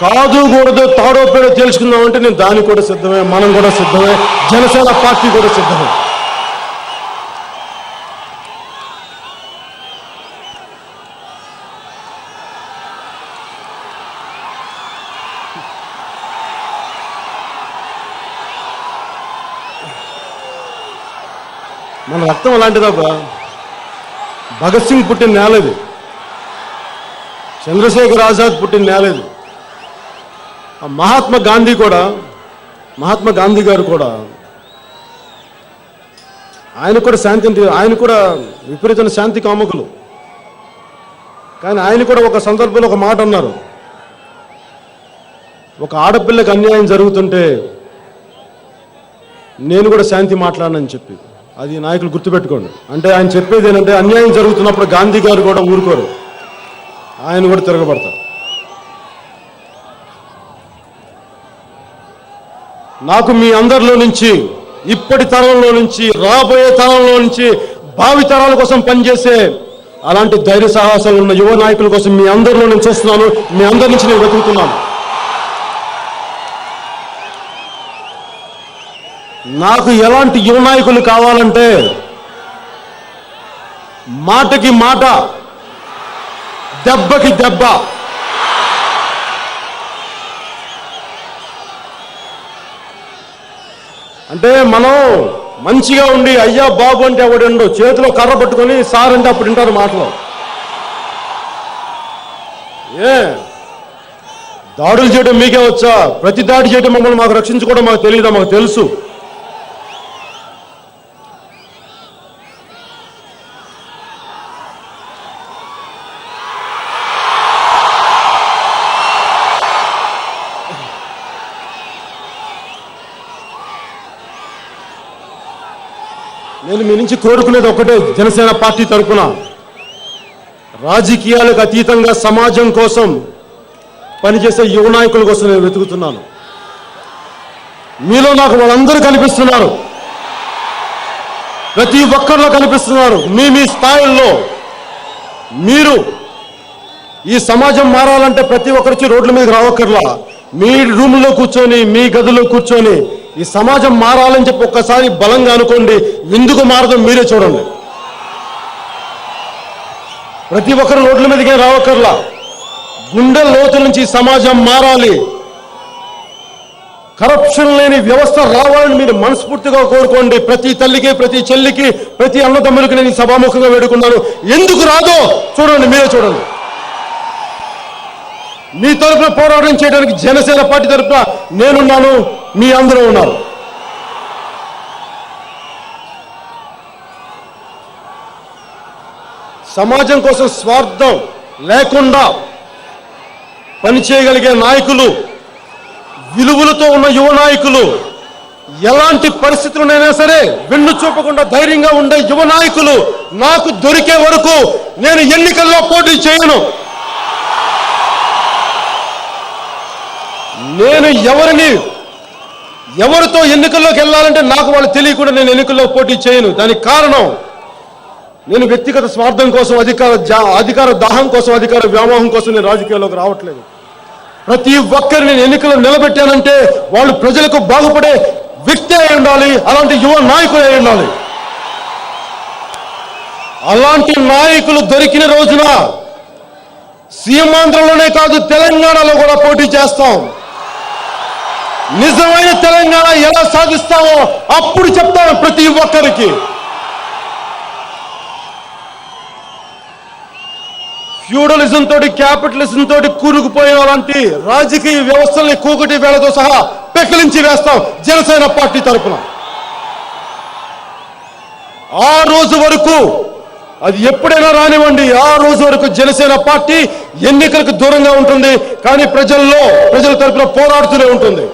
కాదు కూడదు తాడో పేడో తెలుసుకుందామంటే నేను దానికి కూడా సిద్ధమే, మనం కూడా సిద్ధమే, జనసేన పార్టీ కూడా సిద్ధమే. మన రక్తం అలాంటిదబ్బా. భగత్ సింగ్ పుట్టిన నేలది, చంద్రశేఖర్ ఆజాద్ పుట్టిన నేలది. మహాత్మా గాంధీ గారు కూడా ఆయన కూడా శాంతి, ఆయన కూడా విపరీతమైన శాంతి కాముకులు. కానీ ఆయన కూడా ఒక సందర్భంలో ఒక మాట అన్నారు, ఒక ఆడపిల్లకి అన్యాయం జరుగుతుంటే నేను కూడా శాంతి మాట్లాడనని చెప్పి. అది నాయకులు గుర్తుపెట్టుకోండి. అంటే ఆయన చెప్పేది ఏంటంటే, అన్యాయం జరుగుతున్నప్పుడు గాంధీ గారు కూడా ఊరుకోరు, ఆయన కూడా తిరగబడతారు. నాకు మీ అందరిలో నుంచి, ఇప్పటి తరంలో నుంచి, రాబోయే తరంలో నుంచి, భావి తరాల కోసం పనిచేసే అలాంటి ధైర్య సాహసాలు ఉన్న యువ నాయకుల కోసం మీ అందరిలో నేను చూస్తున్నాను, మీ అందరి నుంచి నేను వెతుకుతున్నాను. నాకు ఎలాంటి యువ నాయకులు కావాలంటే, మాటకి మాట, దెబ్బకి దెబ్బ. అంటే మనం మంచిగా ఉండి అయ్యా బాబు అంటే ఎవడండు, చేతిలో కర్ర పట్టుకొని సార్ అంటే అప్పుడు వింటారు మాటలు. దాడులు చేయడం మీకే వచ్చా? ప్రతి దాడి చేయడం మమ్మల్ని మాకు రక్షించుకోవడం మాకు తెలియదా? మాకు తెలుసు. నేను మీ నుంచి కోరుకునేది ఒకటే, జనసేన పార్టీ తరఫున రాజకీయాలకు అతీతంగా సమాజం కోసం పనిచేసే యువ నాయకుల కోసం నేను వెతుకుతున్నాను. మీలో నాకు వాళ్ళందరూ కనిపిస్తున్నారు, ప్రతి ఒక్కరిలో కనిపిస్తున్నారు. మీ మీ స్థాయిల్లో మీరు ఈ సమాజం మారాలంటే ప్రతి ఒక్కరికి రోడ్ల మీదకి రావక్కర్లా. మీ రూమ్లో కూర్చొని, మీ గదిలో కూర్చొని ఈ సమాజం మారాలని చెప్పి ఒక్కసారి బలంగా అనుకోండి. ఎందుకు మారదో మీరే చూడండి. ప్రతి ఒక్కరు రోడ్ల మీదకే రావక్కర్లా. గుండె లోతు నుంచి సమాజం మారాలి, కరప్షన్ లేని వ్యవస్థ రావాలని మీరు మనస్ఫూర్తిగా కోరుకోండి. ప్రతి తల్లికి, ప్రతి చెల్లికి, ప్రతి అన్నదమ్ములకి నేను సభాముఖంగా వేడుకున్నాను. ఎందుకు రాదో చూడండి, మీరే చూడండి. మీ తరఫున పోరాటం చేయడానికి జనసేన పార్టీ తరఫున నేనున్నాను, మీ అందరూ ఉన్నారు. సమాజం కోసం స్వార్థం లేకుండా పనిచేయగలిగే నాయకులు, విలువలతో ఉన్న యువ నాయకులు, ఎలాంటి పరిస్థితులనైనా సరే వెన్ను చూపకుండా ధైర్యంగా ఉండే యువ నాయకులు నాకు దొరికే వరకు నేను ఎన్నికల్లో పోటీ చేయను. నేను ఎవరితో ఎన్నికల్లోకి వెళ్ళాలంటే నాకు వాళ్ళు తెలియకుండా నేను ఎన్నికల్లో పోటీ చేయను. దానికి కారణం, నేను వ్యక్తిగత స్వార్థం కోసం, అధికార దాహం కోసం, అధికార వ్యామోహం కోసం నేను రాజకీయాల్లోకి రావట్లేదు. ప్రతి ఒక్కరిని నేను ఎన్నికల్లో నిలబెట్టానంటే వాళ్ళు ప్రజలకు బాగుపడే వ్యక్తి అయి ఉండాలి, అలాంటి యువ నాయకులు అయి ఉండాలి. అలాంటి నాయకులు దొరికిన రోజున సీమాంధ్రలోనే కాదు, తెలంగాణలో కూడా పోటీ చేస్తాం. నిజమైన తెలంగాణ ఎలా సాధిస్తామో అప్పుడు చెప్తాను ప్రతి ఒక్కరికి. ఫ్యూడలిజం తోటి, క్యాపిటలిజం తోటి కూరుకుపోయిన అలాంటి రాజకీయ వ్యవస్థల్ని కూకటి వేళతో సహా పెకిలించి వేస్తాం జనసేన పార్టీ తరఫున. ఆ రోజు వరకు, అది ఎప్పుడైనా రానివ్వండి, ఆ రోజు వరకు జనసేన పార్టీ ఎన్నికలకు దూరంగా ఉంటుంది, కానీ ప్రజల తరఫున పోరాడుతూనే ఉంటుంది.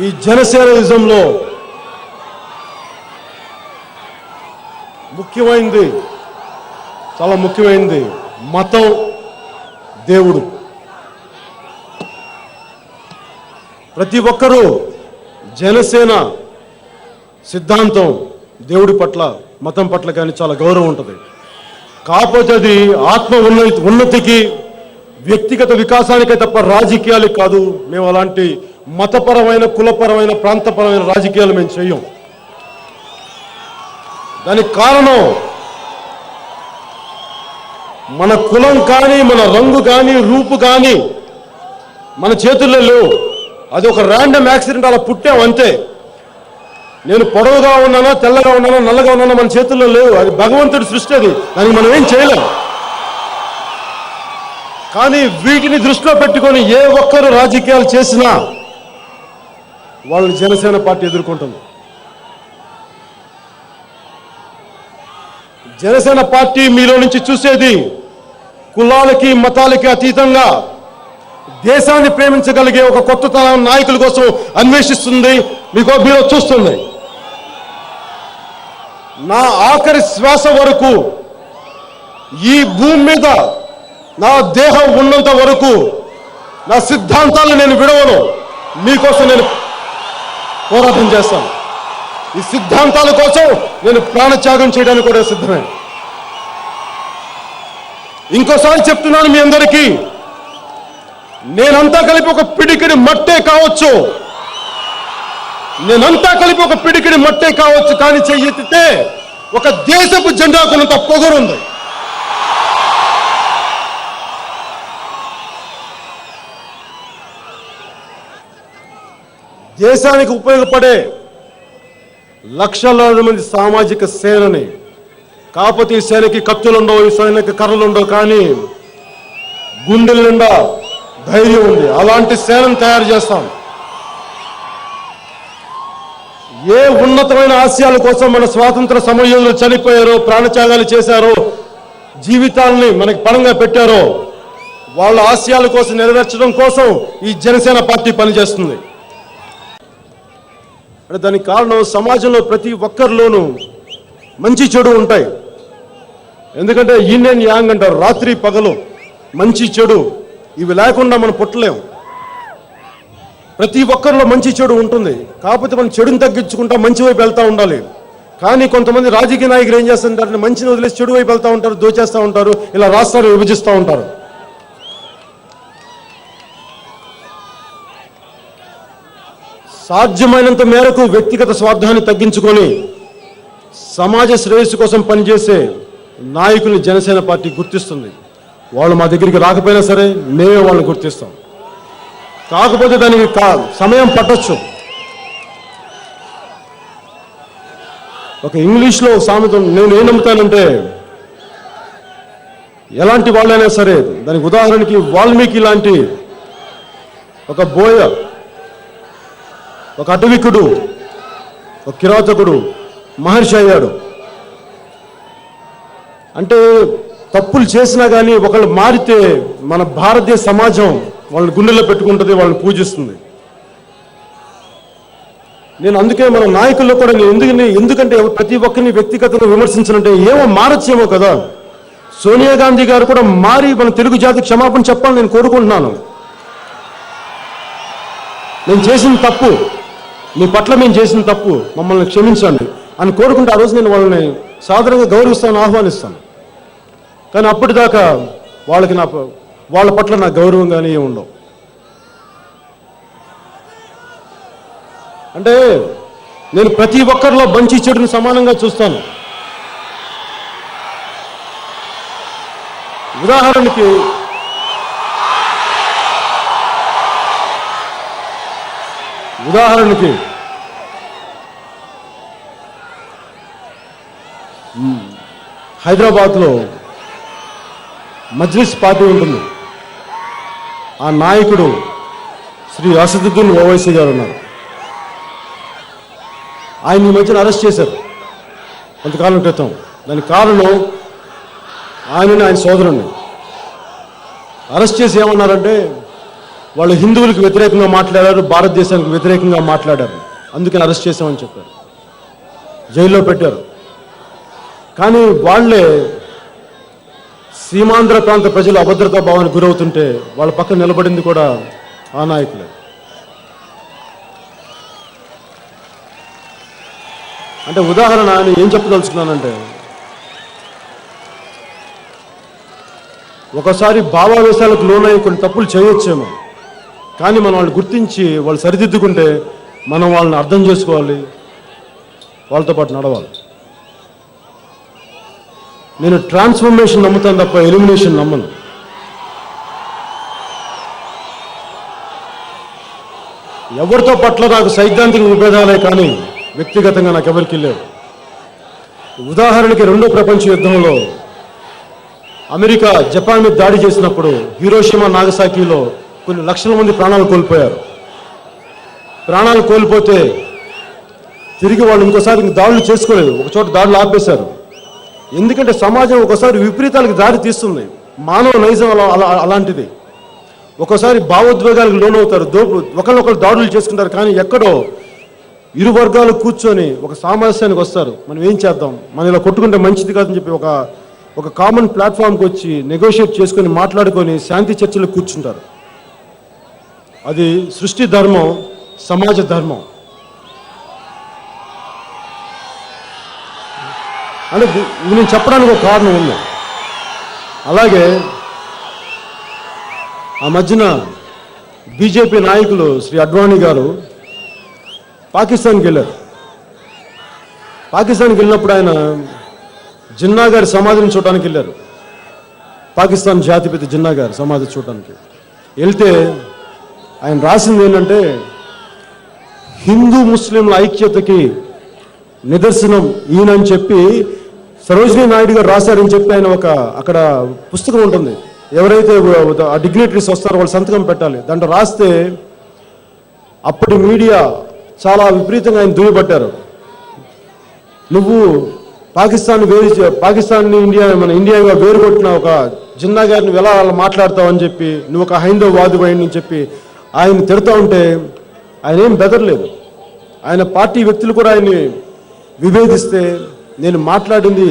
ఈ జనసేనలిజంలో ముఖ్యమైనది, చాలా ముఖ్యమైనది మతం, దేవుడు. ప్రతి ఒక్కరూ జనసేన సిద్ధాంతం దేవుడి పట్ల, మతం పట్ల కానీ చాలా గౌరవం ఉంటుంది. కాకపోతే అది ఆత్మ ఉన్నతికి, వ్యక్తిగత వికాసానికే తప్ప రాజకీయాలకు కాదు. మేము అలాంటి మతపరమైన, కులపరమైన, ప్రాంతపరమైన రాజకీయాలు మేము చెయ్యం. దానికి కారణం, మన కులం కానీ, మన రంగు కానీ, రూపు కానీ మన చేతుల్లో లేవు. అది ఒక ర్యాండమ్ యాక్సిడెంట్, అలా పుట్టాం అంతే. నేను పొడవుగా ఉన్నానా, తెల్లగా ఉన్నానా, నల్లగా ఉన్నానా మన చేతుల్లో లేవు. అది భగవంతుడి సృష్టి, అది దానికి మనం ఏం చేయలేం. కానీ వీటిని దృష్టిలో పెట్టుకొని ఏ ఒక్కరు రాజకీయాలు చేసినా వాళ్ళు జనసేన పార్టీ ఎదుర్కొంటుంది. జనసేన పార్టీ మీలో నుంచి చూసేది కులాలకి, మతాలకి అతీతంగా దేశాన్ని ప్రేమించగలిగే ఒక కొత్త తరం నాయకుల కోసం అన్వేషిస్తుంది, మీరు చూస్తుంది. నా ఆఖరి శ్వాస వరకు ఈ భూమి మీద నా దేహం ఉన్నంత వరకు నా సిద్ధాంతాలను నేను విడవను. మీకోసం నేను పోరాటం చేస్తాను. ఈ సిద్ధాంతాల కోసం నేను ప్రాణత్యాగం చేయడానికి కూడా సిద్ధమే. ఇంకోసారి చెప్తున్నాను మీ అందరికీ, నేనంతా కలిపి ఒక పిడికిడి మట్టే కావచ్చు, నేనంతా కలిపి ఒక పిడికిడి మట్టే కావచ్చు, కానీ చెయ్యెత్తితే ఒక దేశపు జెండాకునంత పొగరుంది. దేశానికి ఉపయోగపడే లక్షలాది మంది సామాజిక సేనని, కాకపోతే ఈ సేనకి కత్తులుండవు, ఈ సేనకి కర్రలుండవు, కానీ గుండెల నిండా ధైర్యం ఉంది. అలాంటి సేనను తయారు చేస్తాం. ఏ ఉన్నతమైన ఆశయాల కోసం మన స్వాతంత్ర సమరయోధులు చనిపోయారో, ప్రాణత్యాగాలు చేశారో, జీవితాలని మనకి పరంగా పెట్టారో, వాళ్ళ ఆశయాల కోసం నెరవేర్చడం కోసం ఈ జనసేన పార్టీ పనిచేస్తుంది. అంటే దానికి కారణం సమాజంలో ప్రతి ఒక్కరిలోనూ మంచి చెడు ఉంటాయి. ఎందుకంటే ఇండియన్ యాంగ్ అంటారు, రాత్రి పగలు, మంచి చెడు ఇవి లేకుండా మనం పుట్టలేము. ప్రతి ఒక్కరిలో మంచి చెడు ఉంటుంది. కాకపోతే మనం చెడుని తగ్గించుకుంటా మంచి వైపు వెళ్తూ ఉండాలి. కానీ కొంతమంది రాజకీయ నాయకులు ఏం చేస్తుంటారు, మంచిని వదిలేసి చెడు వైపు వెళ్తూ ఉంటారు, దోచేస్తూ ఉంటారు, ఇలా రాష్ట్రాలు విభజిస్తూ ఉంటారు. సాధ్యమైనంత మేరకు వ్యక్తిగత స్వార్థాన్ని తగ్గించుకొని సమాజ శ్రేయస్సు కోసం పనిచేసే నాయకుల్ని జనసేన పార్టీ గుర్తిస్తుంది. వాళ్ళు మా దగ్గరికి రాకపోయినా సరే మేమే వాళ్ళని గుర్తిస్తాం. కాకపోతే దానికి సమయం పట్టొచ్చు. ఒక ఇంగ్లీష్లో సామెత నేను ఏం నమ్ముతానంటే, ఎలాంటి వాళ్ళైనా సరే, దానికి ఉదాహరణకి వాల్మీకి లాంటి ఒక బోయ, ఒక అటవికుడు, ఒక కిరాతకుడు మహర్షి అయ్యాడు. అంటే తప్పులు చేసినా కానీ ఒకళ్ళు మారితే మన భారతీయ సమాజం వాళ్ళని గుండెల్లో పెట్టుకుంటుంది, వాళ్ళని పూజిస్తుంది. నేను అందుకే మన నాయకుల్లో కూడా ఎందుకంటే ప్రతి ఒక్కరిని వ్యక్తిగతంగా విమర్శించాలంటే ఏమో మారచ్చేమో కదా. సోనియా గాంధీ గారు కూడా మారి మన తెలుగు జాతికి క్షమాపణ చెప్పాలని నేను కోరుకుంటున్నాను. నేను చేసిన తప్పు, మీ పట్ల మేము చేసిన తప్పు, మమ్మల్ని క్షమించండి అని కోరుకుంటే ఆ రోజు నేను వాళ్ళని సాధారణంగా గౌరవిస్తాను, ఆహ్వానిస్తాను. కానీ అప్పటిదాకా వాళ్ళ పట్ల నాకు గౌరవం కానీ ఏమి ఉండవు. అంటే నేను ప్రతి ఒక్కరిలో మంచి చెడుని సమానంగా చూస్తాను. ఉదాహరణకి హైదరాబాద్లో మజ్లిస్ పార్టీ ఉంటుంది. ఆ నాయకుడు శ్రీ అసదుద్దీన్ ఓవైసీ గారు ఉన్నారు. ఆయన ఈ మధ్యన అరెస్ట్ చేశారు కొంతకాలం క్రితం. దానికి కారణం ఆయన సోదరుని అరెస్ట్ చేసి ఏమన్నారంటే, వాళ్ళు హిందువులకు వ్యతిరేకంగా మాట్లాడారు, భారతదేశానికి వ్యతిరేకంగా మాట్లాడారు, అందుకని అరెస్ట్ చేశామని చెప్పారు, జైల్లో పెట్టారు. కానీ వాళ్ళే సీమాంధ్ర ప్రాంత ప్రజలు అభద్రతా భావానికి గురవుతుంటే వాళ్ళ పక్కన నిలబడింది కూడా ఆ నాయకులే. అంటే ఉదాహరణ నేను ఏం చెప్పదలుచుకున్నానంటే, ఒకసారి భావావేశాలకు లోనై కొన్ని తప్పులు చేయొచ్చేమో, కానీ మనం వాళ్ళు గుర్తించి వాళ్ళు సరిదిద్దుకుంటే మనం వాళ్ళని అర్థం చేసుకోవాలి, వాళ్ళతో పాటు నడవాలి. నేను ట్రాన్స్ఫర్మేషన్ నమ్ముతాను తప్ప ఎలిమినేషన్ నమ్మను. ఎవరితో పట్ల నాకు సైద్ధాంతిక విభేదాలే కానీ వ్యక్తిగతంగా నాకు ఎవరికి లేవు. ఉదాహరణకి రెండో ప్రపంచ యుద్ధంలో అమెరికా జపాన్ మీద దాడి చేసినప్పుడు హిరోషిమా నాగసాకిలో కొన్ని లక్షల మంది ప్రాణాలు కోల్పోయారు. ప్రాణాలు కోల్పోతే తిరిగి వాళ్ళు ఇంకోసారి దాడులు చేసుకోలేదు, ఒకచోట దాడులు ఆపేశారు. ఎందుకంటే సమాజం ఒకసారి విపరీతాలకు దారి తీస్తుంది. మానవ నైజం అలాంటిది. ఒకసారి భావోద్వేగాలకు లోనవుతారు, ఒకరినొకరు దాడులు చేసుకుంటారు. కానీ ఎక్కడో ఇరు వర్గాలు కూర్చొని ఒక సామరస్యానికి వస్తారు. మనం ఏం చేద్దాం, మనం ఇలా కొట్టుకుంటే మంచిది కాదని చెప్పి ఒక కామన్ ప్లాట్ఫామ్కి వచ్చి నెగోషియేట్ చేసుకొని మాట్లాడుకొని శాంతి చర్చలు కూర్చుంటారు. అది సృష్టి ధర్మం, సమాజ ధర్మం. అంటే నేను చెప్పడానికి ఒక కారణం ఉంది. అలాగే ఆ మధ్యన బీజేపీ నాయకులు శ్రీ అడ్వాణి గారు పాకిస్తాన్కి వెళ్ళారు. పాకిస్తాన్కి వెళ్ళినప్పుడు ఆయన జిన్నా గారి సమాధిని చూడడానికి వెళ్ళారు. పాకిస్తాన్ జాతిపిత జిన్నా గారి సమాధి చూడడానికి వెళ్తే ఆయన రాసింది ఏంటంటే, హిందూ ముస్లింల ఐక్యతకి నిదర్శనం ఈయనని చెప్పి సరోజినీ నాయుడు గారు రాశారని చెప్పి ఆయన అక్కడ పుస్తకం ఉంటుంది. ఎవరైతే ఆ డిగ్నిటరీస్ వస్తారో వాళ్ళు సంతకం పెట్టాలి. దాంట్లో రాస్తే అప్పటి మీడియా చాలా విపరీతంగా ఆయన దుయ్యబట్టారు. నువ్వు పాకిస్తాన్ని మన ఇండియాగా వేరుకొట్టిన ఒక జిన్నా గారిని ఎలా మాట్లాడతావు అని చెప్పి, నువ్వు ఒక హైందవ వాదువైని చెప్పి ఆయన తిడతా ఉంటే ఆయన ఏం బెదరలేదు. ఆయన పార్టీ వ్యక్తులు కూడా ఆయన్ని విభేదిస్తే నేను మాట్లాడింది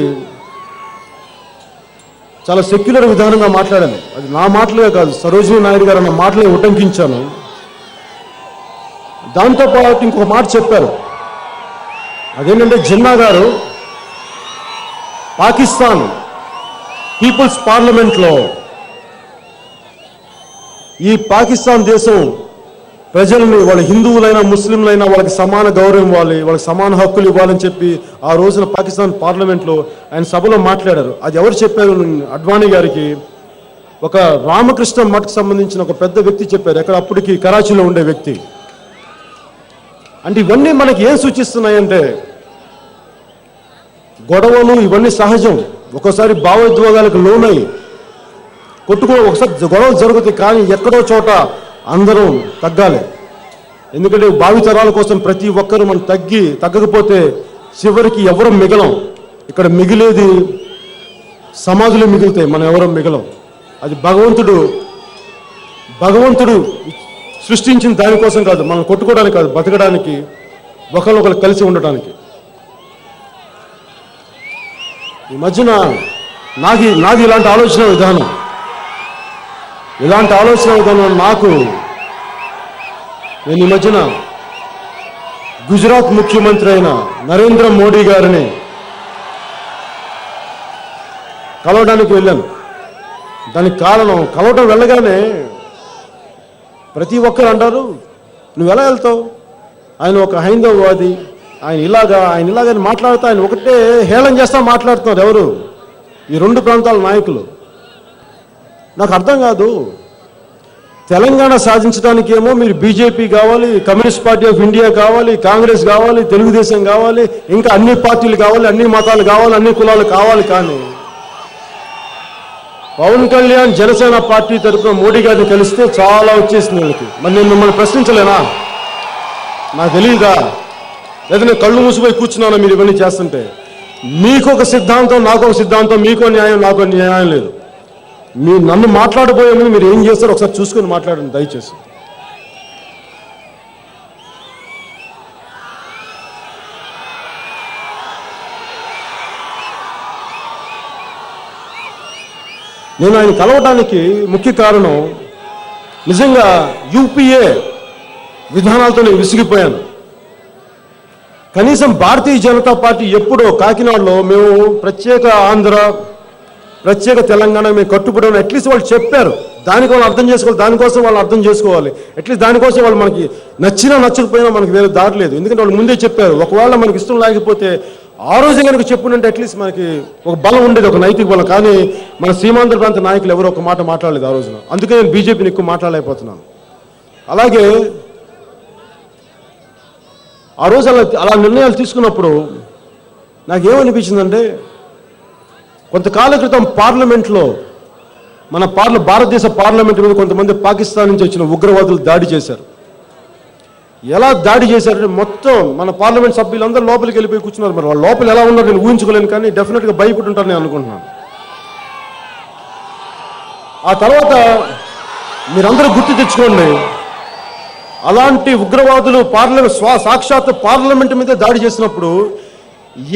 చాలా సెక్యులర్ విధానంగా మాట్లాడాను. అది నా మాటలే కాదు, సరోజినీ నాయుడు గారు అన్న మాటలే ఉటంకించాను. దాంతోపాటు ఇంకొక మాట చెప్పారు. అదేంటంటే, జిన్నా గారు పాకిస్తాన్ పీపుల్స్ పార్లమెంట్లో ఈ పాకిస్తాన్ దేశం ప్రజల్ని, వాళ్ళ హిందువులైనా ముస్లింలైనా వాళ్ళకి సమాన గౌరవం ఇవ్వాలి, వాళ్ళకి సమాన హక్కులు ఇవ్వాలని చెప్పి ఆ రోజున పాకిస్తాన్ పార్లమెంట్లో ఆయన సభలో మాట్లాడారు. అది ఎవరు చెప్పారు? అడ్వాణీ గారికి ఒక రామకృష్ణ మఠ్కి సంబంధించిన ఒక పెద్ద వ్యక్తి చెప్పారు, ఎక్కడ అప్పటికి కరాచీలో ఉండే వ్యక్తి. అంటే ఇవన్నీ మనకి ఏం సూచిస్తున్నాయంటే, గొడవలు ఇవన్నీ సహజం. ఒక్కోసారి భావోద్వేగాలకు లోనై ఒకసారి గొడవలు జరుగుతాయి. కానీ ఎక్కడో చోట అందరం తగ్గాలి. ఎందుకంటే భావితరాల కోసం ప్రతి ఒక్కరూ మనం తగ్గకపోతే చివరికి ఎవరం మిగలం. ఇక్కడ మిగిలేది సమాధులు మిగులుతాయి, మనం ఎవరం మిగలం. అది భగవంతుడు సృష్టించిన దానికోసం కాదు, మనం కొట్టుకోవడానికి కాదు, బతకడానికి, ఒకరినొకరు కలిసి ఉండటానికి. ఈ మధ్యన నాది ఇలాంటి ఆలోచన విధానం నేను ఈ మధ్యన గుజరాత్ ముఖ్యమంత్రి అయిన నరేంద్ర మోడీ గారిని కలవడానికి వెళ్ళాను. దానికి కారణం, కలవటం వెళ్ళగానే ప్రతి ఒక్కరు అంటారు, నువ్వు ఎలా వెళ్తావు, ఆయన ఒక హైందవవాది, ఆయన ఇలాగని మాట్లాడుతూ ఆయన ఒకటే హేళన చేస్తా మాట్లాడుతున్నారు. ఎవరు? ఈ రెండు ప్రాంతాల నాయకులు. నాకు అర్థం కాదు. తెలంగాణ సాధించడానికి ఏమో మీరు బీజేపీ కావాలి, కమ్యూనిస్ట్ పార్టీ ఆఫ్ ఇండియా కావాలి, కాంగ్రెస్ కావాలి, తెలుగుదేశం కావాలి, ఇంకా అన్ని పార్టీలు కావాలి, అన్ని మతాలు కావాలి, అన్ని కులాలు కావాలి. కానీ పవన్ కళ్యాణ్ జనసేన పార్టీ తరఫున మోడీ గారిని కలిస్తే చాలా వచ్చేసింది వీళ్ళకి. మరి నేను మిమ్మల్ని ప్రశ్నించలేనా? నాకు తెలియదా? లేదా నేను కళ్ళు మూసిపోయి కూర్చున్నాను మీరు ఇవన్నీ చేస్తుంటే? మీకు ఒక సిద్ధాంతం, నాకు ఒక సిద్ధాంతం, మీకో న్యాయం, నాకు న్యాయం లేదు. నన్ను మాట్లాడబోయే ముందు మీరు ఏం చేస్తారో ఒకసారి చూసుకొని మాట్లాడండి దయచేసి. నేను ఆయన కలవడానికి ముఖ్య కారణం, నిజంగా యూపీఏ విధానాలతో నేను విసిగిపోయాను. కనీసం భారతీయ జనతా పార్టీ ఎప్పుడో కాకినాడలో మేము ప్రత్యేక ఆంధ్ర, ప్రత్యేక తెలంగాణ మేము కట్టుబడి అట్లీస్ట్ వాళ్ళు చెప్పారు. దానికి వాళ్ళు అర్థం చేసుకోవాలి, దానికోసం వాళ్ళు అర్థం చేసుకోవాలి. అట్లీస్ట్ దానికోసం వాళ్ళు మనకి నచ్చకపోయినా మనకి వేరే దారి లేదు. ఎందుకంటే వాళ్ళు ముందే చెప్పారు, ఒకవేళ మనకి ఇష్టం లేకపోతే ఆ రోజు కనుక చెప్పుంటే అట్లీస్ట్ మనకి ఒక బలం ఉండేది, ఒక నైతిక బలం. కానీ మన సీమాంధ్ర ప్రాంత నాయకులు ఎవరో ఒక మాట మాట్లాడలేదు ఆ రోజున. అందుకే నేను బీజేపీని ఎక్కువ మాట్లాడలేకపోతున్నాను. అలాగే ఆ రోజు అలా నిర్ణయాలు తీసుకున్నప్పుడు నాకేమనిపించిందంటే, కొంతకాలం క్రితం పార్లమెంట్లో మన భారతదేశ పార్లమెంట్ మీద కొంతమంది పాకిస్తాన్ నుంచి వచ్చిన ఉగ్రవాదులు దాడి చేశారు. ఎలా దాడి చేశారంటే మొత్తం మన పార్లమెంట్ సభ్యులందరూ లోపలికి వెళ్ళిపోయి కూర్చున్నారు. మరి వాళ్ళు లోపల ఎలా ఉన్నారు నేను ఊహించుకోలేను, కానీ డెఫినెట్గా భయపడి ఉంటారు నేను అనుకుంటున్నాను. ఆ తర్వాత మీరందరూ గుర్తు తెచ్చుకోండి, అలాంటి ఉగ్రవాదులు సాక్షాత్ పార్లమెంట్ మీద దాడి చేసినప్పుడు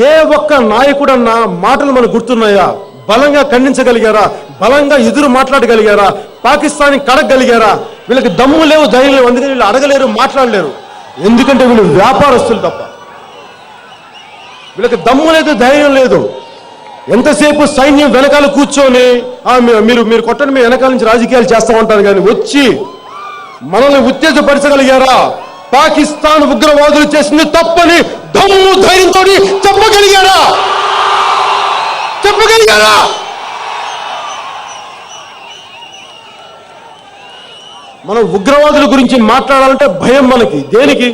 ఏ ఒక్క నాయకుడన్నా మాటలు మనకు గుర్తున్నాయా? బలంగా ఖండించగలిగారా? బలంగా ఎదురు మాట్లాడగలిగారా? పాకిస్తాన్ కడగలిగారా? వీళ్ళకి దమ్ము లేవు, ధైర్యం లేవు. అందుకని వీళ్ళు అడగలేరు, మాట్లాడలేరు. ఎందుకంటే వీళ్ళు వ్యాపారస్తులు తప్ప. వీళ్ళకి దమ్ము లేదు, ధైర్యం లేదు. ఎంతసేపు సైన్యం వెనకాల కూర్చొని మీరు కొట్టండి, మీ వెనకాల నుంచి రాజకీయాలు చేస్తామంటారు. కానీ వచ్చి మనల్ని ఉత్తేజపరచగలిగారా? పాకిస్తాన్ ఉగ్రవాదులు చేసింది తప్పని దమ్ము ధైర్యంతో చెప్పగలిగారా? మనం ఉగ్రవాదుల గురించి మాట్లాడాలంటే భయం మనకి. దేనికి?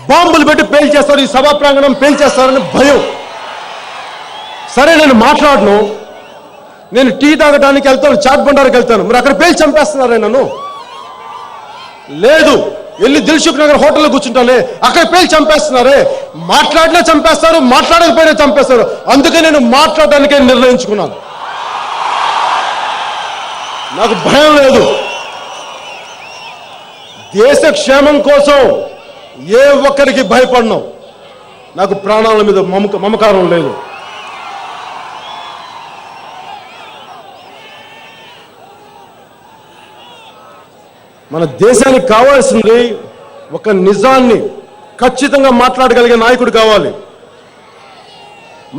బాంబులు పెట్టి పేల్చేస్తారు, ఈ సభా ప్రాంగణం పేల్చేస్తారని భయం. సరే, నేను మాట్లాడను. నేను టీ తాగడానికి వెళ్తాను, చాట్ బండారికి వెళ్తాను, మరి అక్కడ పేల్చి చంపేస్తున్నారే నన్ను. లేదు, వెళ్ళి దిల్సుఖ్ నగర్ హోటల్లో కూర్చుంటానే, అక్కడ పేల్చి చంపేస్తున్నారే. మాట్లాడినా చంపేస్తారు, మాట్లాడకపోయినా చంపేస్తారు. అందుకే నేను మాట్లాడడానికే నిర్ణయించుకున్నాను. నాకు భయం లేదు. దేశ క్షేమం కోసం ఏ ఒక్కరికి భయపడను. నాకు ప్రాణాల మీద మమకారం లేదు. మన దేశానికి కావాల్సింది ఒక నిజాన్ని ఖచ్చితంగా మాట్లాడగలిగే నాయకుడు కావాలి.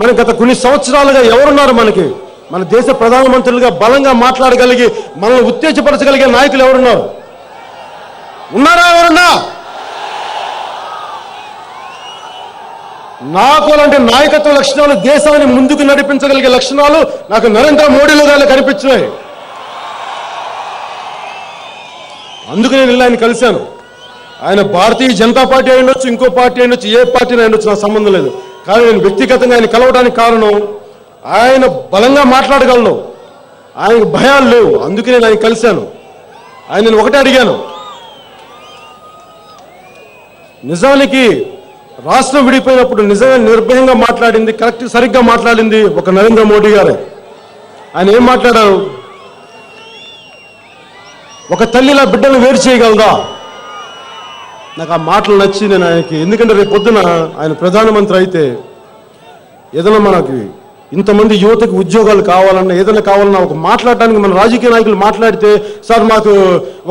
మన గత కొన్ని సంవత్సరాలుగా ఎవరున్నారు మనకి? మన దేశ ప్రధానమంత్రులుగా బలంగా మాట్లాడగలిగి మనల్ని ఉత్తేజపరచగలిగే నాయకులు ఎవరున్నారు? ఉన్నారా? ఎవరున్నా? నాకు అలాంటి నాయకత్వ లక్షణాలు, దేశాన్ని ముందుకు నడిపించగలిగే లక్షణాలు నాకు నరేంద్ర మోడీలో గారు కనిపించినాయి. అందుకు నేను ఆయన కలిశాను. ఆయన భారతీయ జనతా పార్టీ అయి ఉండొచ్చు, ఇంకో పార్టీ అయి ఉండొచ్చు, ఏ పార్టీ అయి ఉండొచ్చు, నాకు సంబంధం లేదు. కానీ నేను వ్యక్తిగతంగా ఆయన కలవడానికి కారణం ఆయన బలంగా మాట్లాడగలను, ఆయనకు భయాలు లేవు. అందుకే నేను ఆయన కలిశాను. ఆయన నేను ఒకటే అడిగాను, నిజానికి రాష్ట్రం విడిపోయినప్పుడు నిజంగా నిర్భయంగా మాట్లాడింది, కరెక్ట్ సరిగ్గా మాట్లాడింది ఒక నరేంద్ర మోడీ గారే. ఆయన ఏం మాట్లాడారు? ఒక తల్లిలా బిడ్డను వేరు చేయగలదా? నాకు ఆ మాటలు నచ్చి నేను ఆయనకి, ఎందుకంటే రేపు పొద్దున ఆయన ప్రధానమంత్రి అయితే ఏదైనా మనకి ఇంతమంది యువతకు ఉద్యోగాలు కావాలన్నా, ఏదైనా కావాలన్నా ఒక మాట్లాడడానికి మన రాజకీయ నాయకులు మాట్లాడితే, సార్ మాకు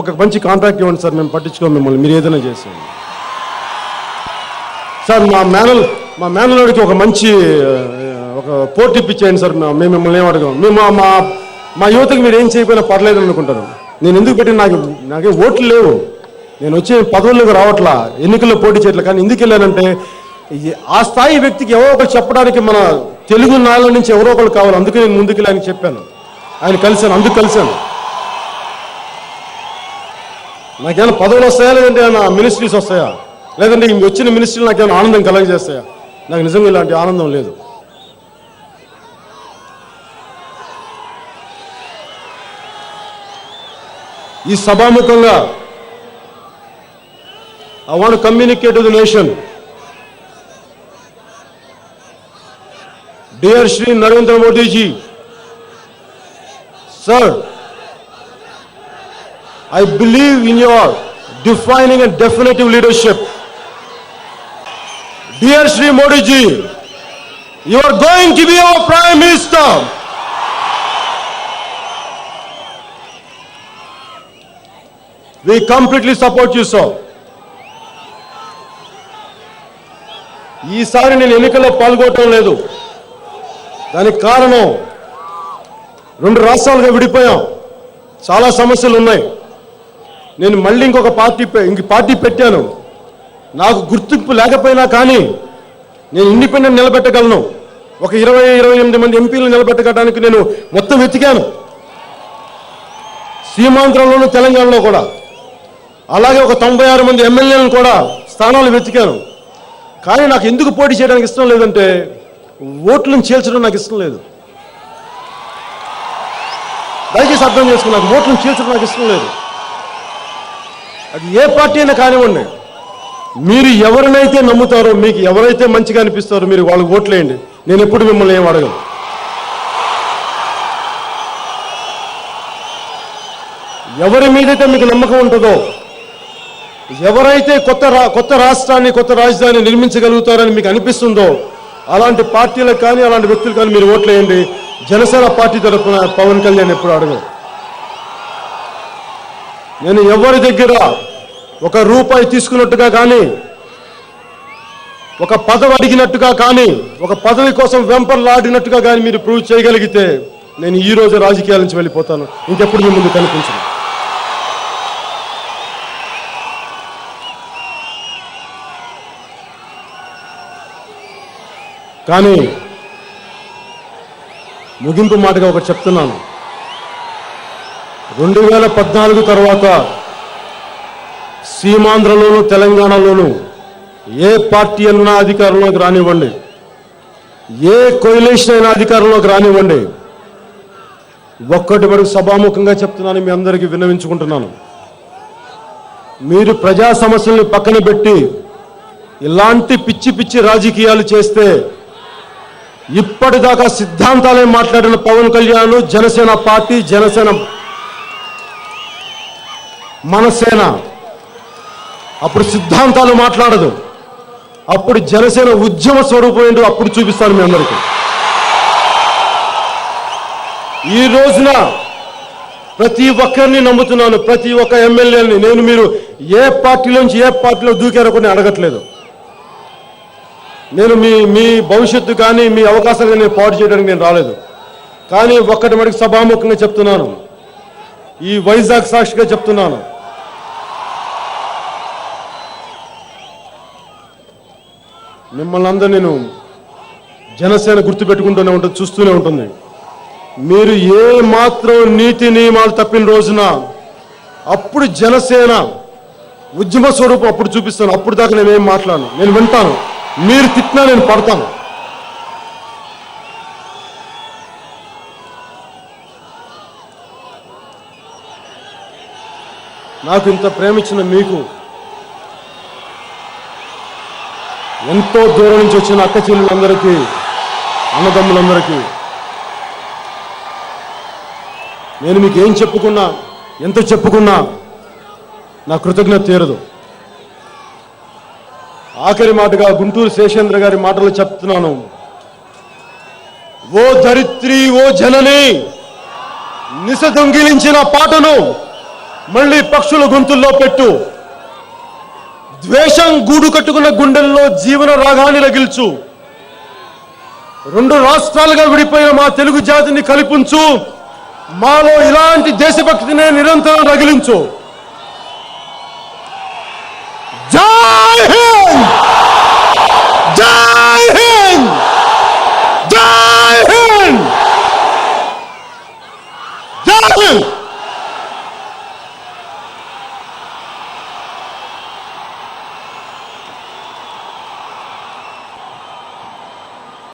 ఒక మంచి కాంట్రాక్ట్ ఇవ్వండి సార్, మేము పట్టించుకోం మిమ్మల్ని, మీరు ఏదైనా చేస్తాం సార్, మా మేనలోడికి ఒక మంచి ఒక పోర్ట్ ఇప్పించేయండి సార్, మేము మిమ్మల్ని ఏం అడగాం, మేము మా యువతకు మీరు ఏం చేయకపోయినా పర్లేదు అనుకుంటారు. నేను ఎందుకు పెట్టి నాకే ఓట్లు లేవు, నేను వచ్చి పదవుల్లోకి రావట్లా, ఎన్నికల్లో పోటీ చేయట్లా. కానీ ఎందుకు వెళ్ళానంటే ఆ స్థాయి వ్యక్తికి ఎవరో ఒకరు చెప్పడానికి మన తెలుగు నాళ్ళ నుంచి ఎవరో ఒకరు కావాలి. అందుకే నేను ముందుకు ఆయనకి చెప్పాను, ఆయన కలిశాను, అందుకు కలిశాను. నాకేమైనా పదవులు వస్తాయా, లేదంటే ఏమైనా మినిస్ట్రీస్ వస్తాయా, లేదంటే వచ్చిన మినిస్ట్రీలు నాకేమైనా ఆనందం కలగజేస్తాయా? నాకు నిజంగా ఇలాంటి ఆనందం లేదు. ఈ సభాముఖంగా I want to communicate to the nation. Dear Shri Narendra Modi ji, sir, I believe in your defining and definitive leadership. Dear Shri Modi ji, you are going to be our Prime Minister. We completely support you, sir. ఈసారి నేను ఎన్నికల్లో పాల్గొనడం లేదు. దానికి కారణం, 2 రాష్ట్రాలుగా విడిపోయాం, చాలా సమస్యలు ఉన్నాయి. నేను మళ్ళీ ఇంక పార్టీ పెట్టాను. నాకు గుర్తింపు లేకపోయినా కానీ నేను ఇండిపెండెంట్ నిలబెట్టగలను. ఒక 20-28 మంది ఎంపీలు నిలబెట్టడానికి నేను మొత్తం వెతికాను, సీమాంధ్రంలోనూ తెలంగాణలో కూడా. అలాగే ఒక 96 మంది ఎమ్మెల్యేలను కూడా స్థానాలు వెతికాను. కానీ నాకు ఎందుకు పోటీ చేయడానికి ఇష్టం లేదంటే, ఓట్లను చీల్చడం నాకు ఇష్టం లేదు. దయచేసి అర్థం చేసుకుని, నాకు ఓట్లను చీల్చడం నాకు ఇష్టం లేదు. అది ఏ పార్టీ అయినా కానివ్వండి, మీరు ఎవరినైతే నమ్ముతారో, మీకు ఎవరైతే మంచిగా అనిపిస్తారో మీరు వాళ్ళకి ఓట్లేయండి. నేను ఎప్పుడు మిమ్మల్ని ఏం అడగను. ఎవరి మీదైతే మీకు నమ్మకం ఉంటుందో, ఎవరైతే కొత్త రాష్ట్రాన్ని, కొత్త రాజధాని నిర్మించగలుగుతారని మీకు అనిపిస్తుందో అలాంటి పార్టీలకు కానీ, అలాంటి వ్యక్తులు కానీ మీరు ఓట్లేయండి. జనసేన పార్టీ తరఫున పవన్ కళ్యాణ్ ఎప్పుడు అడగను. నేను ఎవరి దగ్గర ఒక రూపాయి తీసుకున్నట్టుగా కానీ, ఒక పదవి అడిగినట్టుగా కానీ, ఒక పదవి కోసం వెంపర్లాడినట్టుగా కానీ మీరు ప్రూవ్ చేయగలిగితే నేను ఈ రోజు రాజకీయాల నుంచి వెళ్ళిపోతాను. ఇంకెప్పుడు మీ ముందు కనిపించను. కానీ ముగింపు మాటగా ఒకటి చెప్తున్నాను. 2014 తర్వాత సీమాంధ్రలోను తెలంగాణలోను ఏ పార్టీ అన్నా అధికారంలోకి రానివ్వండి, ఏ కొయిలేషన్ అయినా అధికారంలోకి రానివ్వండి, ఒక్కటి వరకు సభాముఖంగా చెప్తున్నాను, మీ అందరికీ విన్నవించుకుంటున్నాను. మీరు ప్రజా సమస్యల్ని పక్కన పెట్టి ఇలాంటి పిచ్చి పిచ్చి రాజకీయాలు చేస్తే ఇప్పటిదాకా సిద్ధాంతాలే మాట్లాడిన పవన్ కళ్యాణ్, జనసేన పార్టీ, జనసేన మనసేన అప్పుడు సిద్ధాంతాలు మాట్లాడదు. అప్పుడు జనసేన ఉద్యమ స్వరూపం ఏంటో అప్పుడు చూపిస్తాను మీ అందరికీ. ఈ రోజున ప్రతి ఒక్కరిని నమ్ముతున్నాను, ప్రతి ఒక్క ఎమ్మెల్యేని. నేను మీరు ఏ పార్టీలోంచి ఏ పార్టీలో దూకారో కొన్ని అడగట్లేదు. నేను మీ భవిష్యత్తు కానీ మీ అవకాశాలు కానీ పాటు చేయడానికి నేను రాలేదు. కానీ ఒక్కటి మటుకు సభాముఖంగా చెప్తున్నాను, ఈ వైజాగ్ సాక్షిగా చెప్తున్నాను, మిమ్మల్ని అందరూ నేను జనసేన గుర్తుపెట్టుకుంటూనే ఉంటుంది, చూస్తూనే ఉంటుంది. మీరు ఏ మాత్రం నీతి నియమాలు తప్పిన రోజున అప్పుడు జనసేన ఉద్యమ స్వరూపం అప్పుడు చూపిస్తాను. అప్పుడు దాకా నేనేం మాట్లాడను, నేను వింటాను. మీరు తిట్టినా నేను పడతాను. నాకు ఇంత ప్రేమించిన మీకు, ఎంతో దూరం నుంచి వచ్చిన అక్క చెల్లెలందరికీ, అన్నదమ్ములందరికీ నేను మీకు ఏం చెప్పుకున్నా, ఎంత చెప్పుకున్నా నా కృతజ్ఞత తీరదు. ఆఖరి మాటగా గుంటూరు శేషేంద్ర గారి మాటలు చెప్తున్నాను. ఓ ధరిత్రి, ఓ జనని, నిశ దొంగిలించిన పాటను మళ్ళీ పక్షుల గొంతుల్లో పెట్టు. ద్వేషం గూడు కట్టుకున్న గుండెల్లో జీవన రాగాన్ని రగిల్చు. 2 రాష్ట్రాలుగా విడిపోయిన మా తెలుగు జాతిని కలిపుంచు. మాలో ఇలాంటి దేశభక్తిని నిరంతరం రగిలించు. జై హింద్! జై హింద్! జై హింద్! జై హింద్!